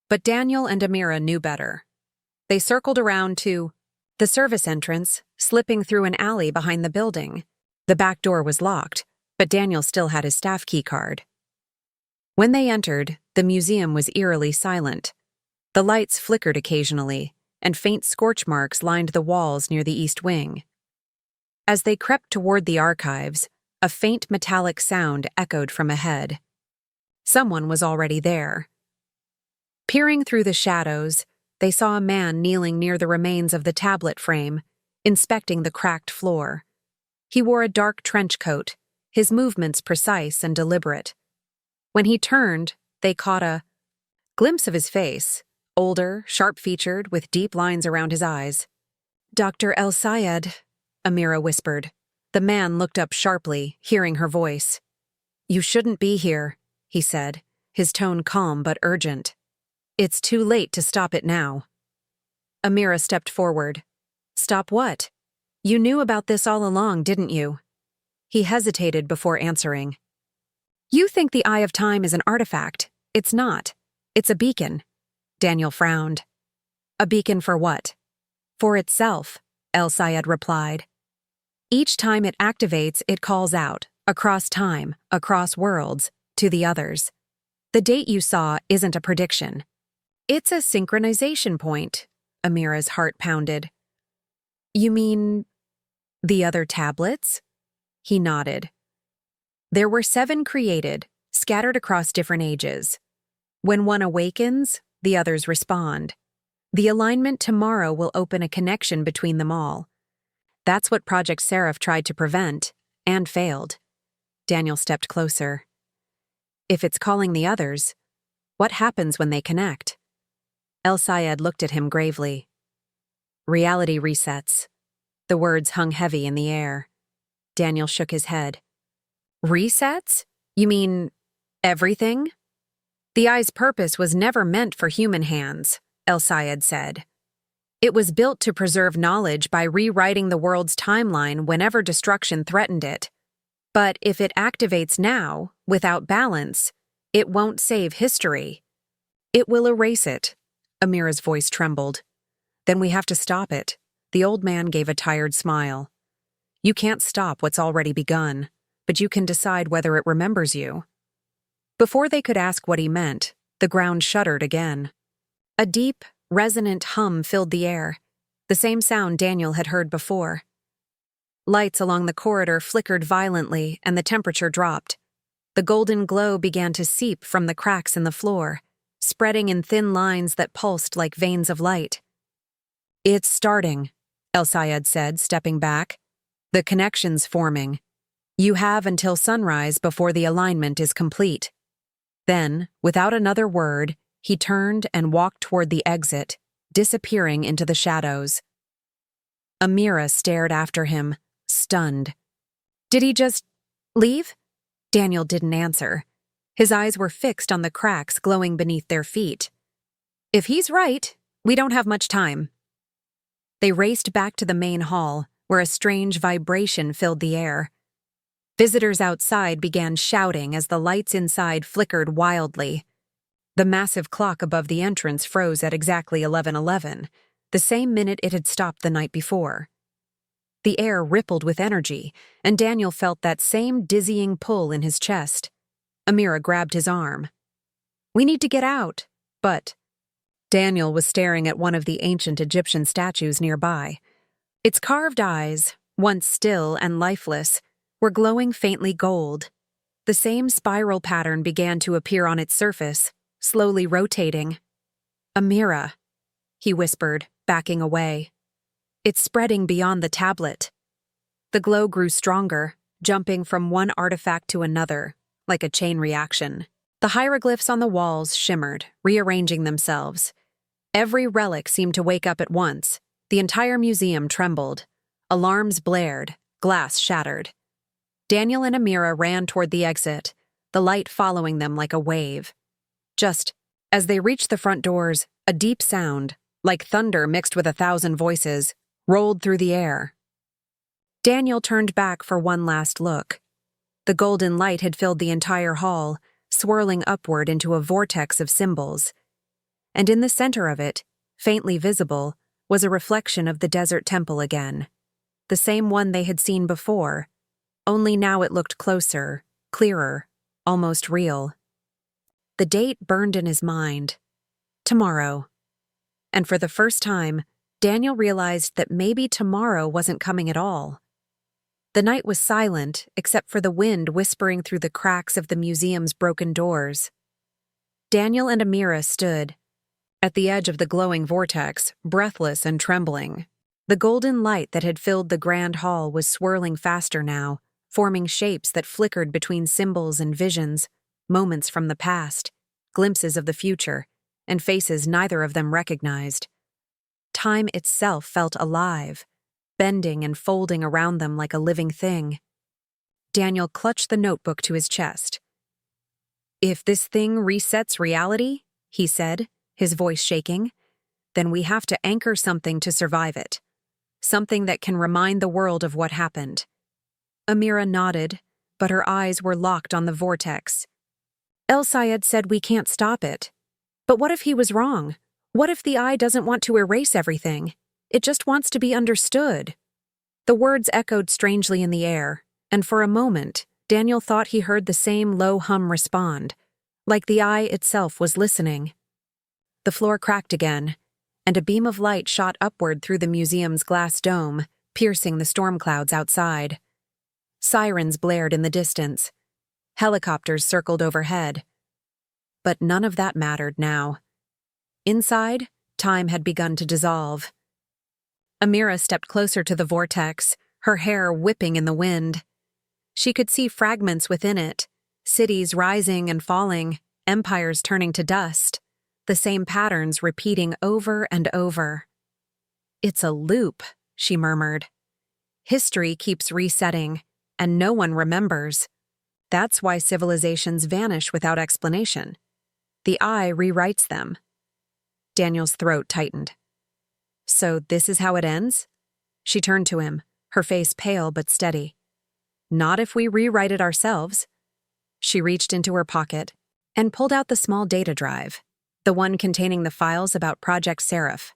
But Daniel and Amira knew better. They circled around to the service entrance, slipping through an alley behind the building. The back door was locked, but Daniel still had his staff key card. When they entered, the museum was eerily silent. The lights flickered occasionally, and faint scorch marks lined the walls near the east wing. As they crept toward the archives, a faint metallic sound echoed from ahead. Someone was already there. Peering through the shadows, they saw a man kneeling near the remains of the tablet frame, inspecting the cracked floor. He wore a dark trench coat, his movements precise and deliberate. When he turned, they caught a glimpse of his face, older, sharp-featured, with deep lines around his eyes. "Dr. El-Sayed," Amira whispered. The man looked up sharply, hearing her voice. "You shouldn't be here," he said, his tone calm but urgent. "It's too late to stop it now." Amira stepped forward. "Stop what? You knew about this all along, didn't you?" He hesitated before answering. "You think the Eye of Time is an artifact. It's not. It's a beacon." Daniel frowned. "A beacon for what?" "For itself," El-Sayed replied. "Each time it activates, it calls out, across time, across worlds, to the others. The date you saw isn't a prediction. It's a synchronization point," Amira's heart pounded. "You mean the other tablets?" He nodded. "There were 7 created, scattered across different ages. When one awakens, the others respond. The alignment tomorrow will open a connection between them all. That's what Project Seraph tried to prevent, and failed. Daniel stepped closer. If it's calling the others, what happens when they connect? El Sayed looked at him gravely. Reality resets. The words hung heavy in the air. Daniel shook his head. Resets? You mean everything? The eye's purpose was never meant for human hands, El Sayed said. It was built to preserve knowledge by rewriting the world's timeline whenever destruction threatened it. But if it activates now, without balance, it won't save history. It will erase it. Amira's voice trembled. Then we have to stop it. The old man gave a tired smile. You can't stop what's already begun, but you can decide whether it remembers you. Before they could ask what he meant, the ground shuddered again. A deep, resonant hum filled the air, the same sound Daniel had heard before. Lights along the corridor flickered violently and the temperature dropped. The golden glow began to seep from the cracks in the floor, spreading in thin lines that pulsed like veins of light. It's starting, El Sayed said, stepping back. The connection's forming. You have until sunrise before the alignment is complete. Then, without another word, he turned and walked toward the exit, disappearing into the shadows. Amira stared after him, stunned. Did he just leave? Daniel didn't answer. His eyes were fixed on the cracks glowing beneath their feet. If he's right, we don't have much time. They raced back to the main hall, where a strange vibration filled the air. Visitors outside began shouting as the lights inside flickered wildly. The massive clock above the entrance froze at exactly 11:11, the same minute it had stopped the night before. The air rippled with energy, and Daniel felt that same dizzying pull in his chest. Amira grabbed his arm. We need to get out, but... Daniel was staring at one of the ancient Egyptian statues nearby. Its carved eyes, once still and lifeless, were glowing faintly gold. The same spiral pattern began to appear on its surface, slowly rotating. Amira, he whispered, backing away. It's spreading beyond the tablet. The glow grew stronger, jumping from one artifact to another, like a chain reaction. The hieroglyphs on the walls shimmered, rearranging themselves. Every relic seemed to wake up at once. The entire museum trembled. Alarms blared, glass shattered. Daniel and Amira ran toward the exit, the light following them like a wave. Just as they reached the front doors, a deep sound, like thunder mixed with 1,000 voices, rolled through the air. Daniel turned back for one last look. The golden light had filled the entire hall, swirling upward into a vortex of symbols. And in the center of it, faintly visible, was a reflection of the desert temple again. The same one they had seen before, only now it looked closer, clearer, almost real. The date burned in his mind. Tomorrow. And for the first time, Daniel realized that maybe tomorrow wasn't coming at all. The night was silent, except for the wind whispering through the cracks of the museum's broken doors. Daniel and Amira stood at the edge of the glowing vortex, breathless and trembling. The golden light that had filled the grand hall was swirling faster now, forming shapes that flickered between symbols and visions, moments from the past, glimpses of the future, and faces neither of them recognized. Time itself felt alive, bending and folding around them like a living thing. Daniel clutched the notebook to his chest. If this thing resets reality, he said, his voice shaking, then we have to anchor something to survive it. Something that can remind the world of what happened. Amira nodded, but her eyes were locked on the vortex. El Sayed said we can't stop it. But what if he was wrong? What if the eye doesn't want to erase everything? It just wants to be understood. The words echoed strangely in the air, and for a moment, Daniel thought he heard the same low hum respond, like the eye itself was listening. The floor cracked again, and a beam of light shot upward through the museum's glass dome, piercing the storm clouds outside. Sirens blared in the distance. Helicopters circled overhead. But none of that mattered now. Inside, time had begun to dissolve. Amira stepped closer to the vortex, her hair whipping in the wind. She could see fragments within it, cities rising and falling, empires turning to dust, the same patterns repeating over and over. "It's a loop," she murmured. "History keeps resetting, and no one remembers. That's why civilizations vanish without explanation. The eye rewrites them." Daniel's throat tightened. "So this is how it ends?" She turned to him, her face pale but steady. "Not if we rewrite it ourselves." She reached into her pocket and pulled out the small data drive, the one containing the files about Project Seraph.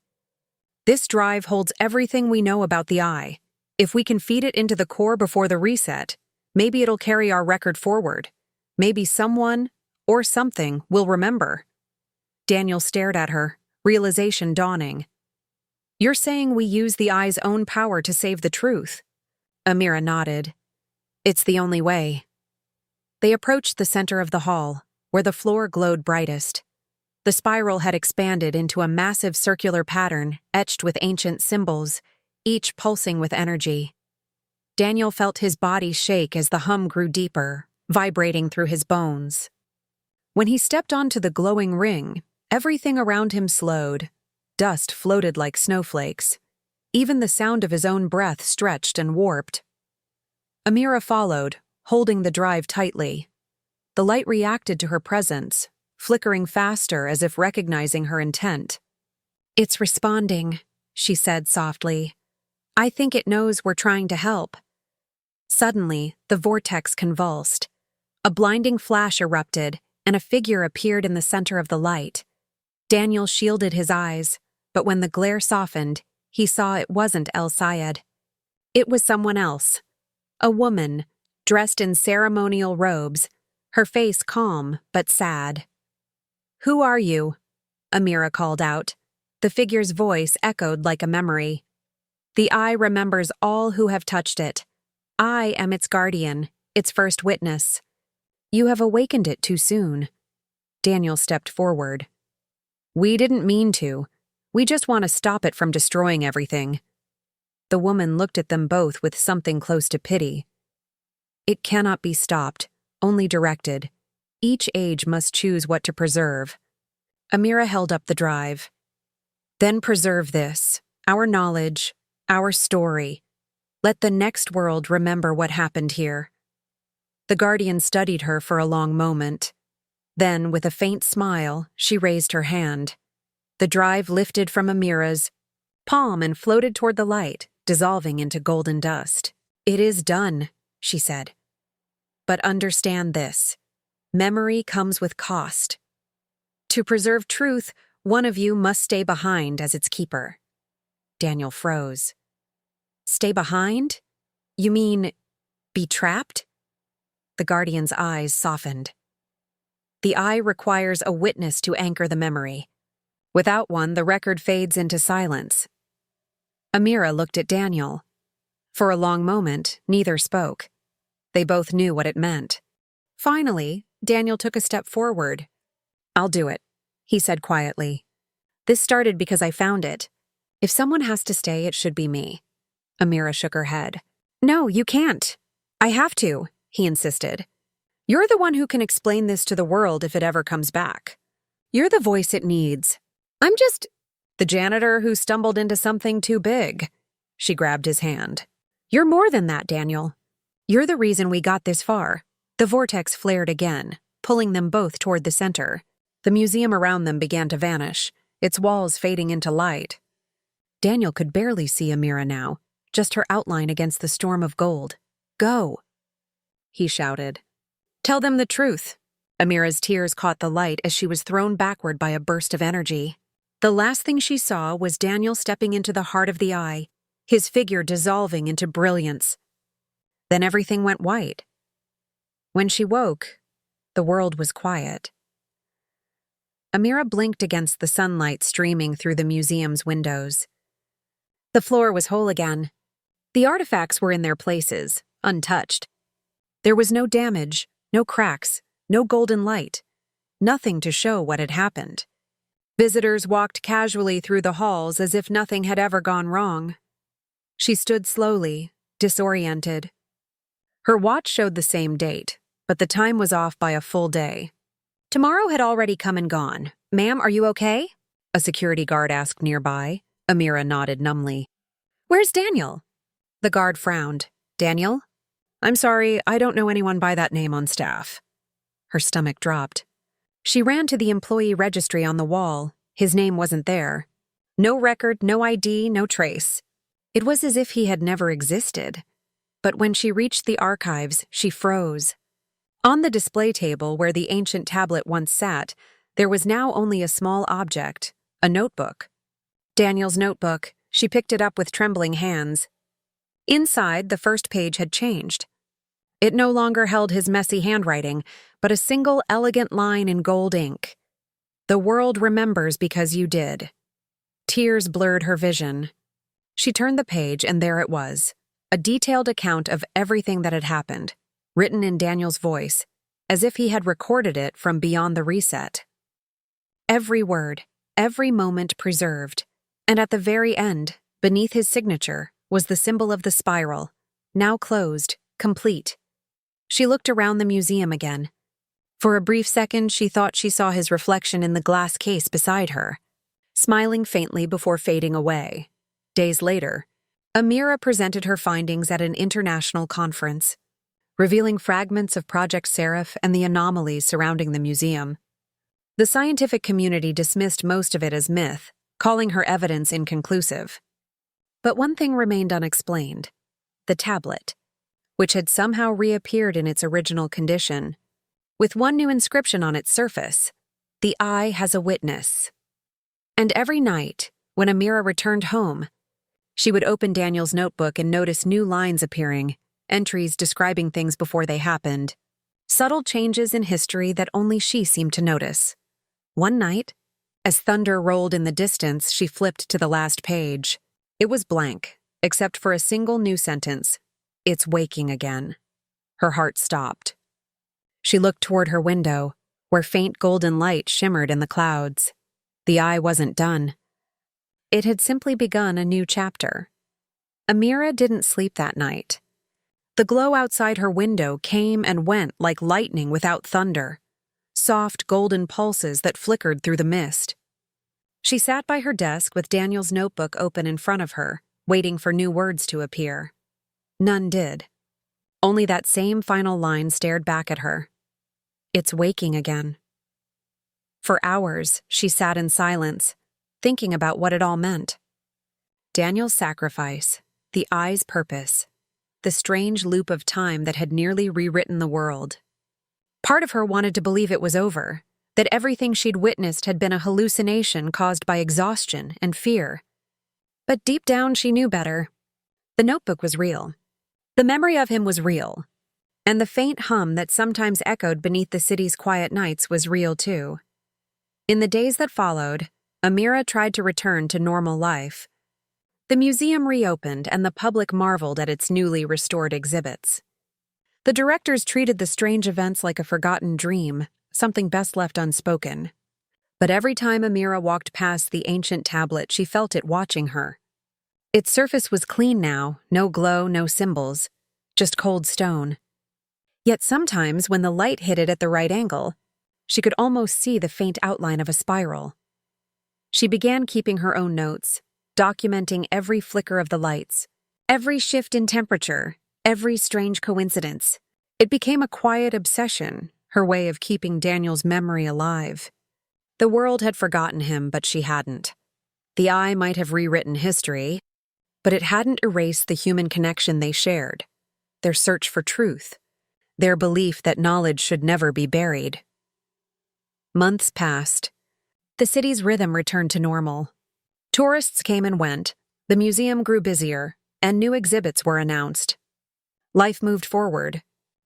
"This drive holds everything we know about the eye. If we can feed it into the core before the reset, maybe it'll carry our record forward. Maybe someone, or something, will remember." Daniel stared at her, realization dawning. "You're saying we use the eye's own power to save the truth?" Amira nodded. "It's the only way." They approached the center of the hall, where the floor glowed brightest. The spiral had expanded into a massive circular pattern etched with ancient symbols, each pulsing with energy. Daniel felt his body shake as the hum grew deeper, vibrating through his bones. When he stepped onto the glowing ring, everything around him slowed. Dust floated like snowflakes. Even the sound of his own breath stretched and warped. Amira followed, holding the drive tightly. The light reacted to her presence, flickering faster as if recognizing her intent. "It's responding," she said softly. "I think it knows we're trying to help." Suddenly, the vortex convulsed. A blinding flash erupted, and a figure appeared in the center of the light. Daniel shielded his eyes, but when the glare softened, he saw it wasn't El Sayed. It was someone else. A woman, dressed in ceremonial robes, her face calm but sad. "Who are you?" Amira called out. The figure's voice echoed like a memory. "The eye remembers all who have touched it. I am its guardian, its first witness. You have awakened it too soon." Daniel stepped forward. "We didn't mean to. We just want to stop it from destroying everything." The woman looked at them both with something close to pity. "It cannot be stopped, only directed. Each age must choose what to preserve." Amira held up the drive. "Then preserve this, our knowledge, our story. Let the next world remember what happened here." The guardian studied her for a long moment. Then, with a faint smile, she raised her hand. The drive lifted from Amira's palm and floated toward the light, dissolving into golden dust. "It is done," she said. "But understand this. Memory comes with cost. To preserve truth, one of you must stay behind as its keeper." Daniel froze. "Stay behind? You mean be trapped?" The guardian's eyes softened. "The eye requires a witness to anchor the memory. Without one, the record fades into silence." Amira looked at Daniel. For a long moment, neither spoke. They both knew what it meant. Finally, Daniel took a step forward. "I'll do it," he said quietly. "This started because I found it. If someone has to stay, it should be me." Amira shook her head. "No, you can't. I have to," he insisted. "You're the one who can explain this to the world if it ever comes back. You're the voice it needs. I'm just the janitor who stumbled into something too big." She grabbed his hand. "You're more than that, Daniel. You're the reason we got this far." The vortex flared again, pulling them both toward the center. The museum around them began to vanish, its walls fading into light. Daniel could barely see Amira now, just her outline against the storm of gold. "Go," he shouted. "Tell them the truth." Amira's tears caught the light as she was thrown backward by a burst of energy. The last thing she saw was Daniel stepping into the heart of the eye, his figure dissolving into brilliance. Then everything went white. When she woke, the world was quiet. Amira blinked against the sunlight streaming through the museum's windows. The floor was whole again. The artifacts were in their places, untouched. There was no damage, no cracks, no golden light, nothing to show what had happened. Visitors walked casually through the halls as if nothing had ever gone wrong. She stood slowly, disoriented. Her watch showed the same date, but the time was off by a full day. Tomorrow had already come and gone. "Ma'am, are you okay?" a security guard asked nearby. Amira nodded numbly. "Where's Daniel?" The guard frowned. "Daniel? I'm sorry, I don't know anyone by that name on staff." Her stomach dropped. She ran to the employee registry on the wall. His name wasn't there. No record, no ID, no trace. It was as if he had never existed. But when she reached the archives, she froze. On the display table where the ancient tablet once sat, there was now only a small object, a notebook. Daniel's notebook. She picked it up with trembling hands. Inside, the first page had changed. It no longer held his messy handwriting, but a single elegant line in gold ink. "The world remembers because you did." Tears blurred her vision. She turned the page, and there it was, a detailed account of everything that had happened, written in Daniel's voice, as if he had recorded it from beyond the reset. Every word, every moment preserved, and at the very end, beneath his signature, was the symbol of the spiral, now closed, complete. She looked around the museum again. For a brief second, she thought she saw his reflection in the glass case beside her, smiling faintly before fading away. Days later, Amira presented her findings at an international conference, revealing fragments of Project Seraph and the anomalies surrounding the museum. The scientific community dismissed most of it as myth, calling her evidence inconclusive. But one thing remained unexplained: the tablet, which had somehow reappeared in its original condition, with one new inscription on its surface: "The eye has a witness." And every night, when Amira returned home, she would open Daniel's notebook and notice new lines appearing, entries describing things before they happened, subtle changes in history that only she seemed to notice. One night, as thunder rolled in the distance, she flipped to the last page. It was blank, except for a single new sentence: "It's waking again." Her heart stopped. She looked toward her window, where faint golden light shimmered in the clouds. The eye wasn't done. It had simply begun a new chapter. Amira didn't sleep that night. The glow outside her window came and went like lightning without thunder, soft golden pulses that flickered through the mist. She sat by her desk with Daniel's notebook open in front of her, waiting for new words to appear. None did. Only that same final line stared back at her. "It's waking again." For hours, she sat in silence, thinking about what it all meant. Daniel's sacrifice, the eye's purpose, the strange loop of time that had nearly rewritten the world. Part of her wanted to believe it was over, that everything she'd witnessed had been a hallucination caused by exhaustion and fear. But deep down, she knew better. The notebook was real. The memory of him was real. And the faint hum that sometimes echoed beneath the city's quiet nights was real too. In the days that followed, Amira tried to return to normal life. The museum reopened and the public marveled at its newly restored exhibits. The directors treated the strange events like a forgotten dream, something best left unspoken. But every time Amira walked past the ancient tablet, she felt it watching her. Its surface was clean now, no glow, no symbols, just cold stone. Yet sometimes, when the light hit it at the right angle, she could almost see the faint outline of a spiral. She began keeping her own notes, documenting every flicker of the lights, every shift in temperature, every strange coincidence. It became a quiet obsession, her way of keeping Daniel's memory alive. The world had forgotten him, but she hadn't. The eye might have rewritten history, but it hadn't erased the human connection they shared, their search for truth, their belief that knowledge should never be buried. Months passed. The city's rhythm returned to normal. Tourists came and went, the museum grew busier, and new exhibits were announced. Life moved forward.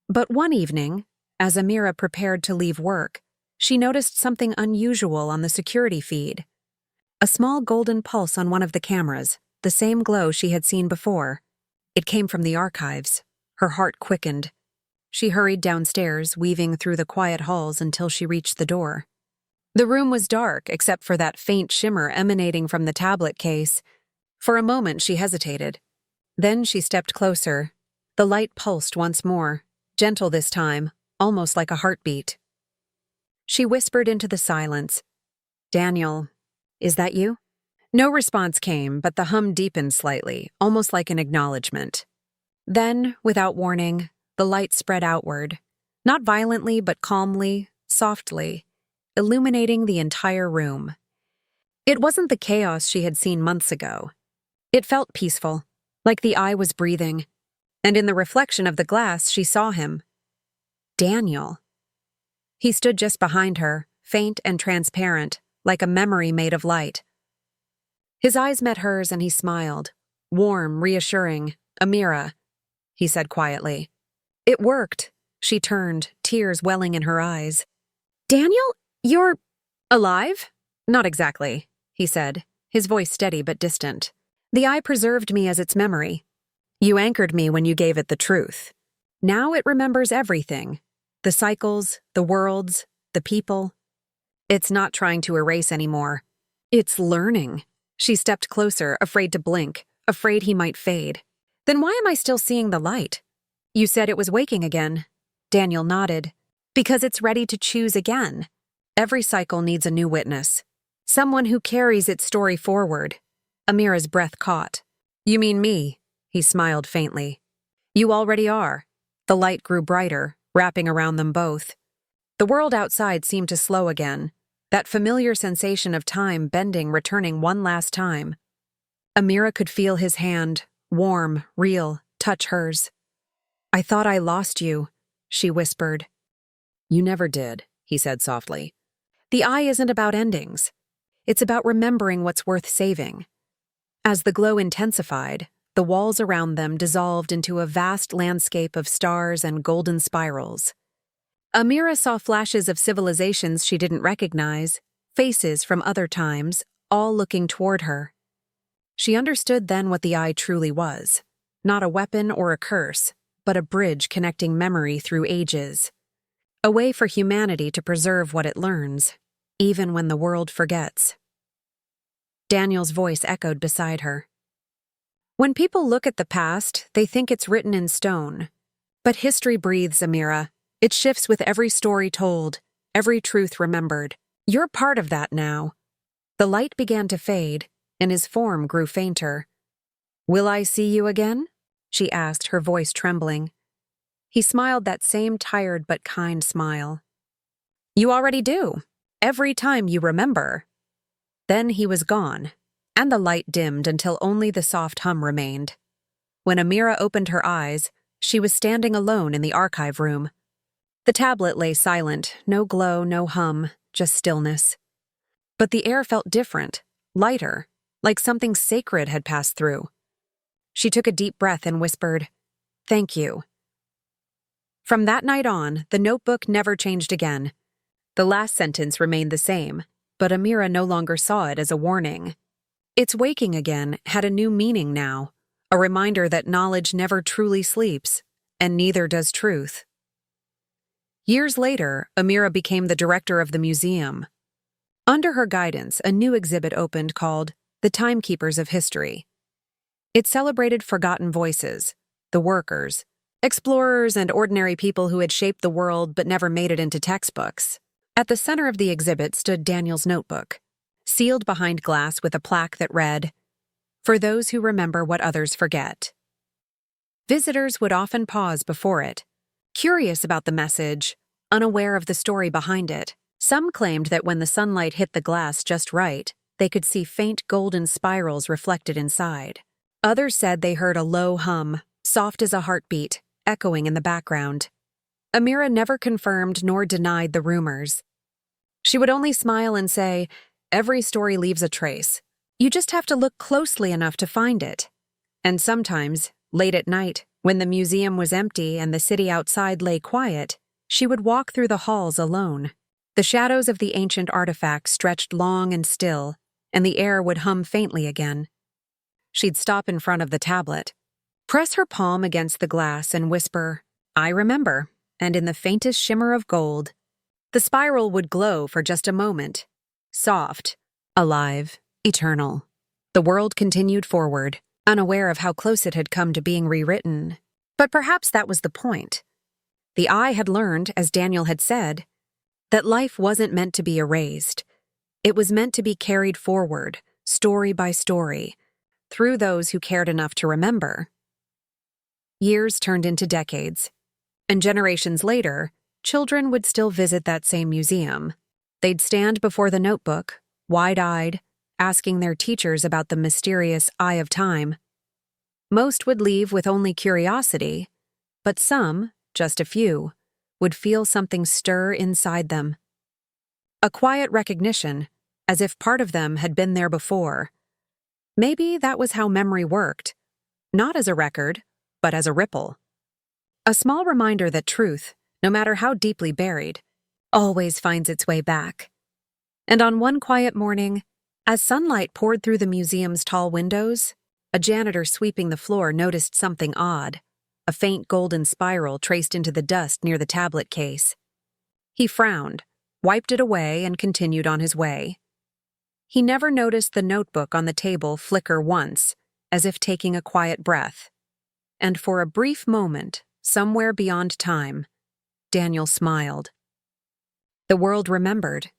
But one evening, as Amira prepared to leave work, she noticed something unusual on the security feed. A small golden pulse on one of the cameras, the same glow she had seen before. It came from the archives. Her heart quickened. She hurried downstairs, weaving through the quiet halls until she reached the door. The room was dark, except for that faint shimmer emanating from the tablet case. For a moment, she hesitated. Then she stepped closer. The light pulsed once more, gentle this time, almost like a heartbeat. She whispered into the silence, "Daniel, is that you?" No response came, but the hum deepened slightly, almost like an acknowledgement. Then, without warning, the light spread outward, not violently but calmly, softly, illuminating the entire room. It wasn't the chaos she had seen months ago. It felt peaceful, like the eye was breathing, and in the reflection of the glass she saw him. Daniel. He stood just behind her, faint and transparent, like a memory made of light. His eyes met hers and he smiled. Warm, reassuring. "Amira," he said quietly. It worked. She turned, tears welling in her eyes. "Daniel, you're alive?" "Not exactly," he said, his voice steady but distant. "The eye preserved me as its memory. You anchored me when you gave it the truth. Now it remembers everything. The cycles, the worlds, the people. It's not trying to erase anymore. It's learning." She stepped closer, afraid to blink, afraid he might fade. "Then why am I still seeing the light?" "You said it was waking again." Daniel nodded. "Because it's ready to choose again. Every cycle needs a new witness. Someone who carries its story forward." Amira's breath caught. "You mean me?" He smiled faintly. "You already are." The light grew brighter, wrapping around them both. The world outside seemed to slow again, that familiar sensation of time bending, returning one last time. Amira could feel his hand, warm, real, touch hers. "I thought I lost you," she whispered. "You never did," he said softly. "The eye isn't about endings. It's about remembering what's worth saving." As the glow intensified, the walls around them dissolved into a vast landscape of stars and golden spirals. Amira saw flashes of civilizations she didn't recognize, faces from other times, all looking toward her. She understood then what the eye truly was. Not a weapon or a curse, but a bridge connecting memory through ages. A way for humanity to preserve what it learns, even when the world forgets. Daniel's voice echoed beside her. "When people look at the past, they think it's written in stone. But history breathes, Amira. It shifts with every story told, every truth remembered. You're part of that now." The light began to fade, and his form grew fainter. "Will I see you again?" she asked, her voice trembling. He smiled that same tired but kind smile. "You already do. Every time you remember." Then he was gone, and the light dimmed until only the soft hum remained. When Amira opened her eyes, she was standing alone in the archive room. The tablet lay silent, no glow, no hum, just stillness. But the air felt different, lighter, like something sacred had passed through. She took a deep breath and whispered, "Thank you." From that night on, the notebook never changed again. The last sentence remained the same, but Amira no longer saw it as a warning. Its waking again had a new meaning now, a reminder that knowledge never truly sleeps, and neither does truth. Years later, Amira became the director of the museum. Under her guidance, a new exhibit opened called The Timekeepers of History. It celebrated forgotten voices, the workers, explorers, and ordinary people who had shaped the world but never made it into textbooks. At the center of the exhibit stood Daniel's notebook, sealed behind glass with a plaque that read, "For those who remember what others forget." Visitors would often pause before it, curious about the message, unaware of the story behind it. Some claimed that when the sunlight hit the glass just right, they could see faint golden spirals reflected inside. Others said they heard a low hum, soft as a heartbeat, echoing in the background. Amira never confirmed nor denied the rumors. She would only smile and say, "Every story leaves a trace. You just have to look closely enough to find it." And sometimes, late at night, when the museum was empty and the city outside lay quiet, she would walk through the halls alone. The shadows of the ancient artifacts stretched long and still, and the air would hum faintly again. She'd stop in front of the tablet, press her palm against the glass and whisper, "I remember," and in the faintest shimmer of gold, the spiral would glow for just a moment. Soft, alive, eternal. The world continued forward, unaware of how close it had come to being rewritten. But perhaps that was the point. The eye had learned, as Daniel had said, that life wasn't meant to be erased. It was meant to be carried forward, story by story, through those who cared enough to remember. Years turned into decades, and generations later, children would still visit that same museum. They'd stand before the notebook, wide-eyed, asking their teachers about the mysterious eye of time. Most would leave with only curiosity, but some, just a few, would feel something stir inside them. A quiet recognition, as if part of them had been there before. Maybe that was how memory worked, not as a record, but as a ripple. A small reminder that truth, no matter how deeply buried, always finds its way back. And on one quiet morning, as sunlight poured through the museum's tall windows, a janitor sweeping the floor noticed something odd, a faint golden spiral traced into the dust near the tablet case. He frowned, wiped it away, and continued on his way. He never noticed the notebook on the table flicker once, as if taking a quiet breath. And for a brief moment, somewhere beyond time, Daniel smiled. The world remembered,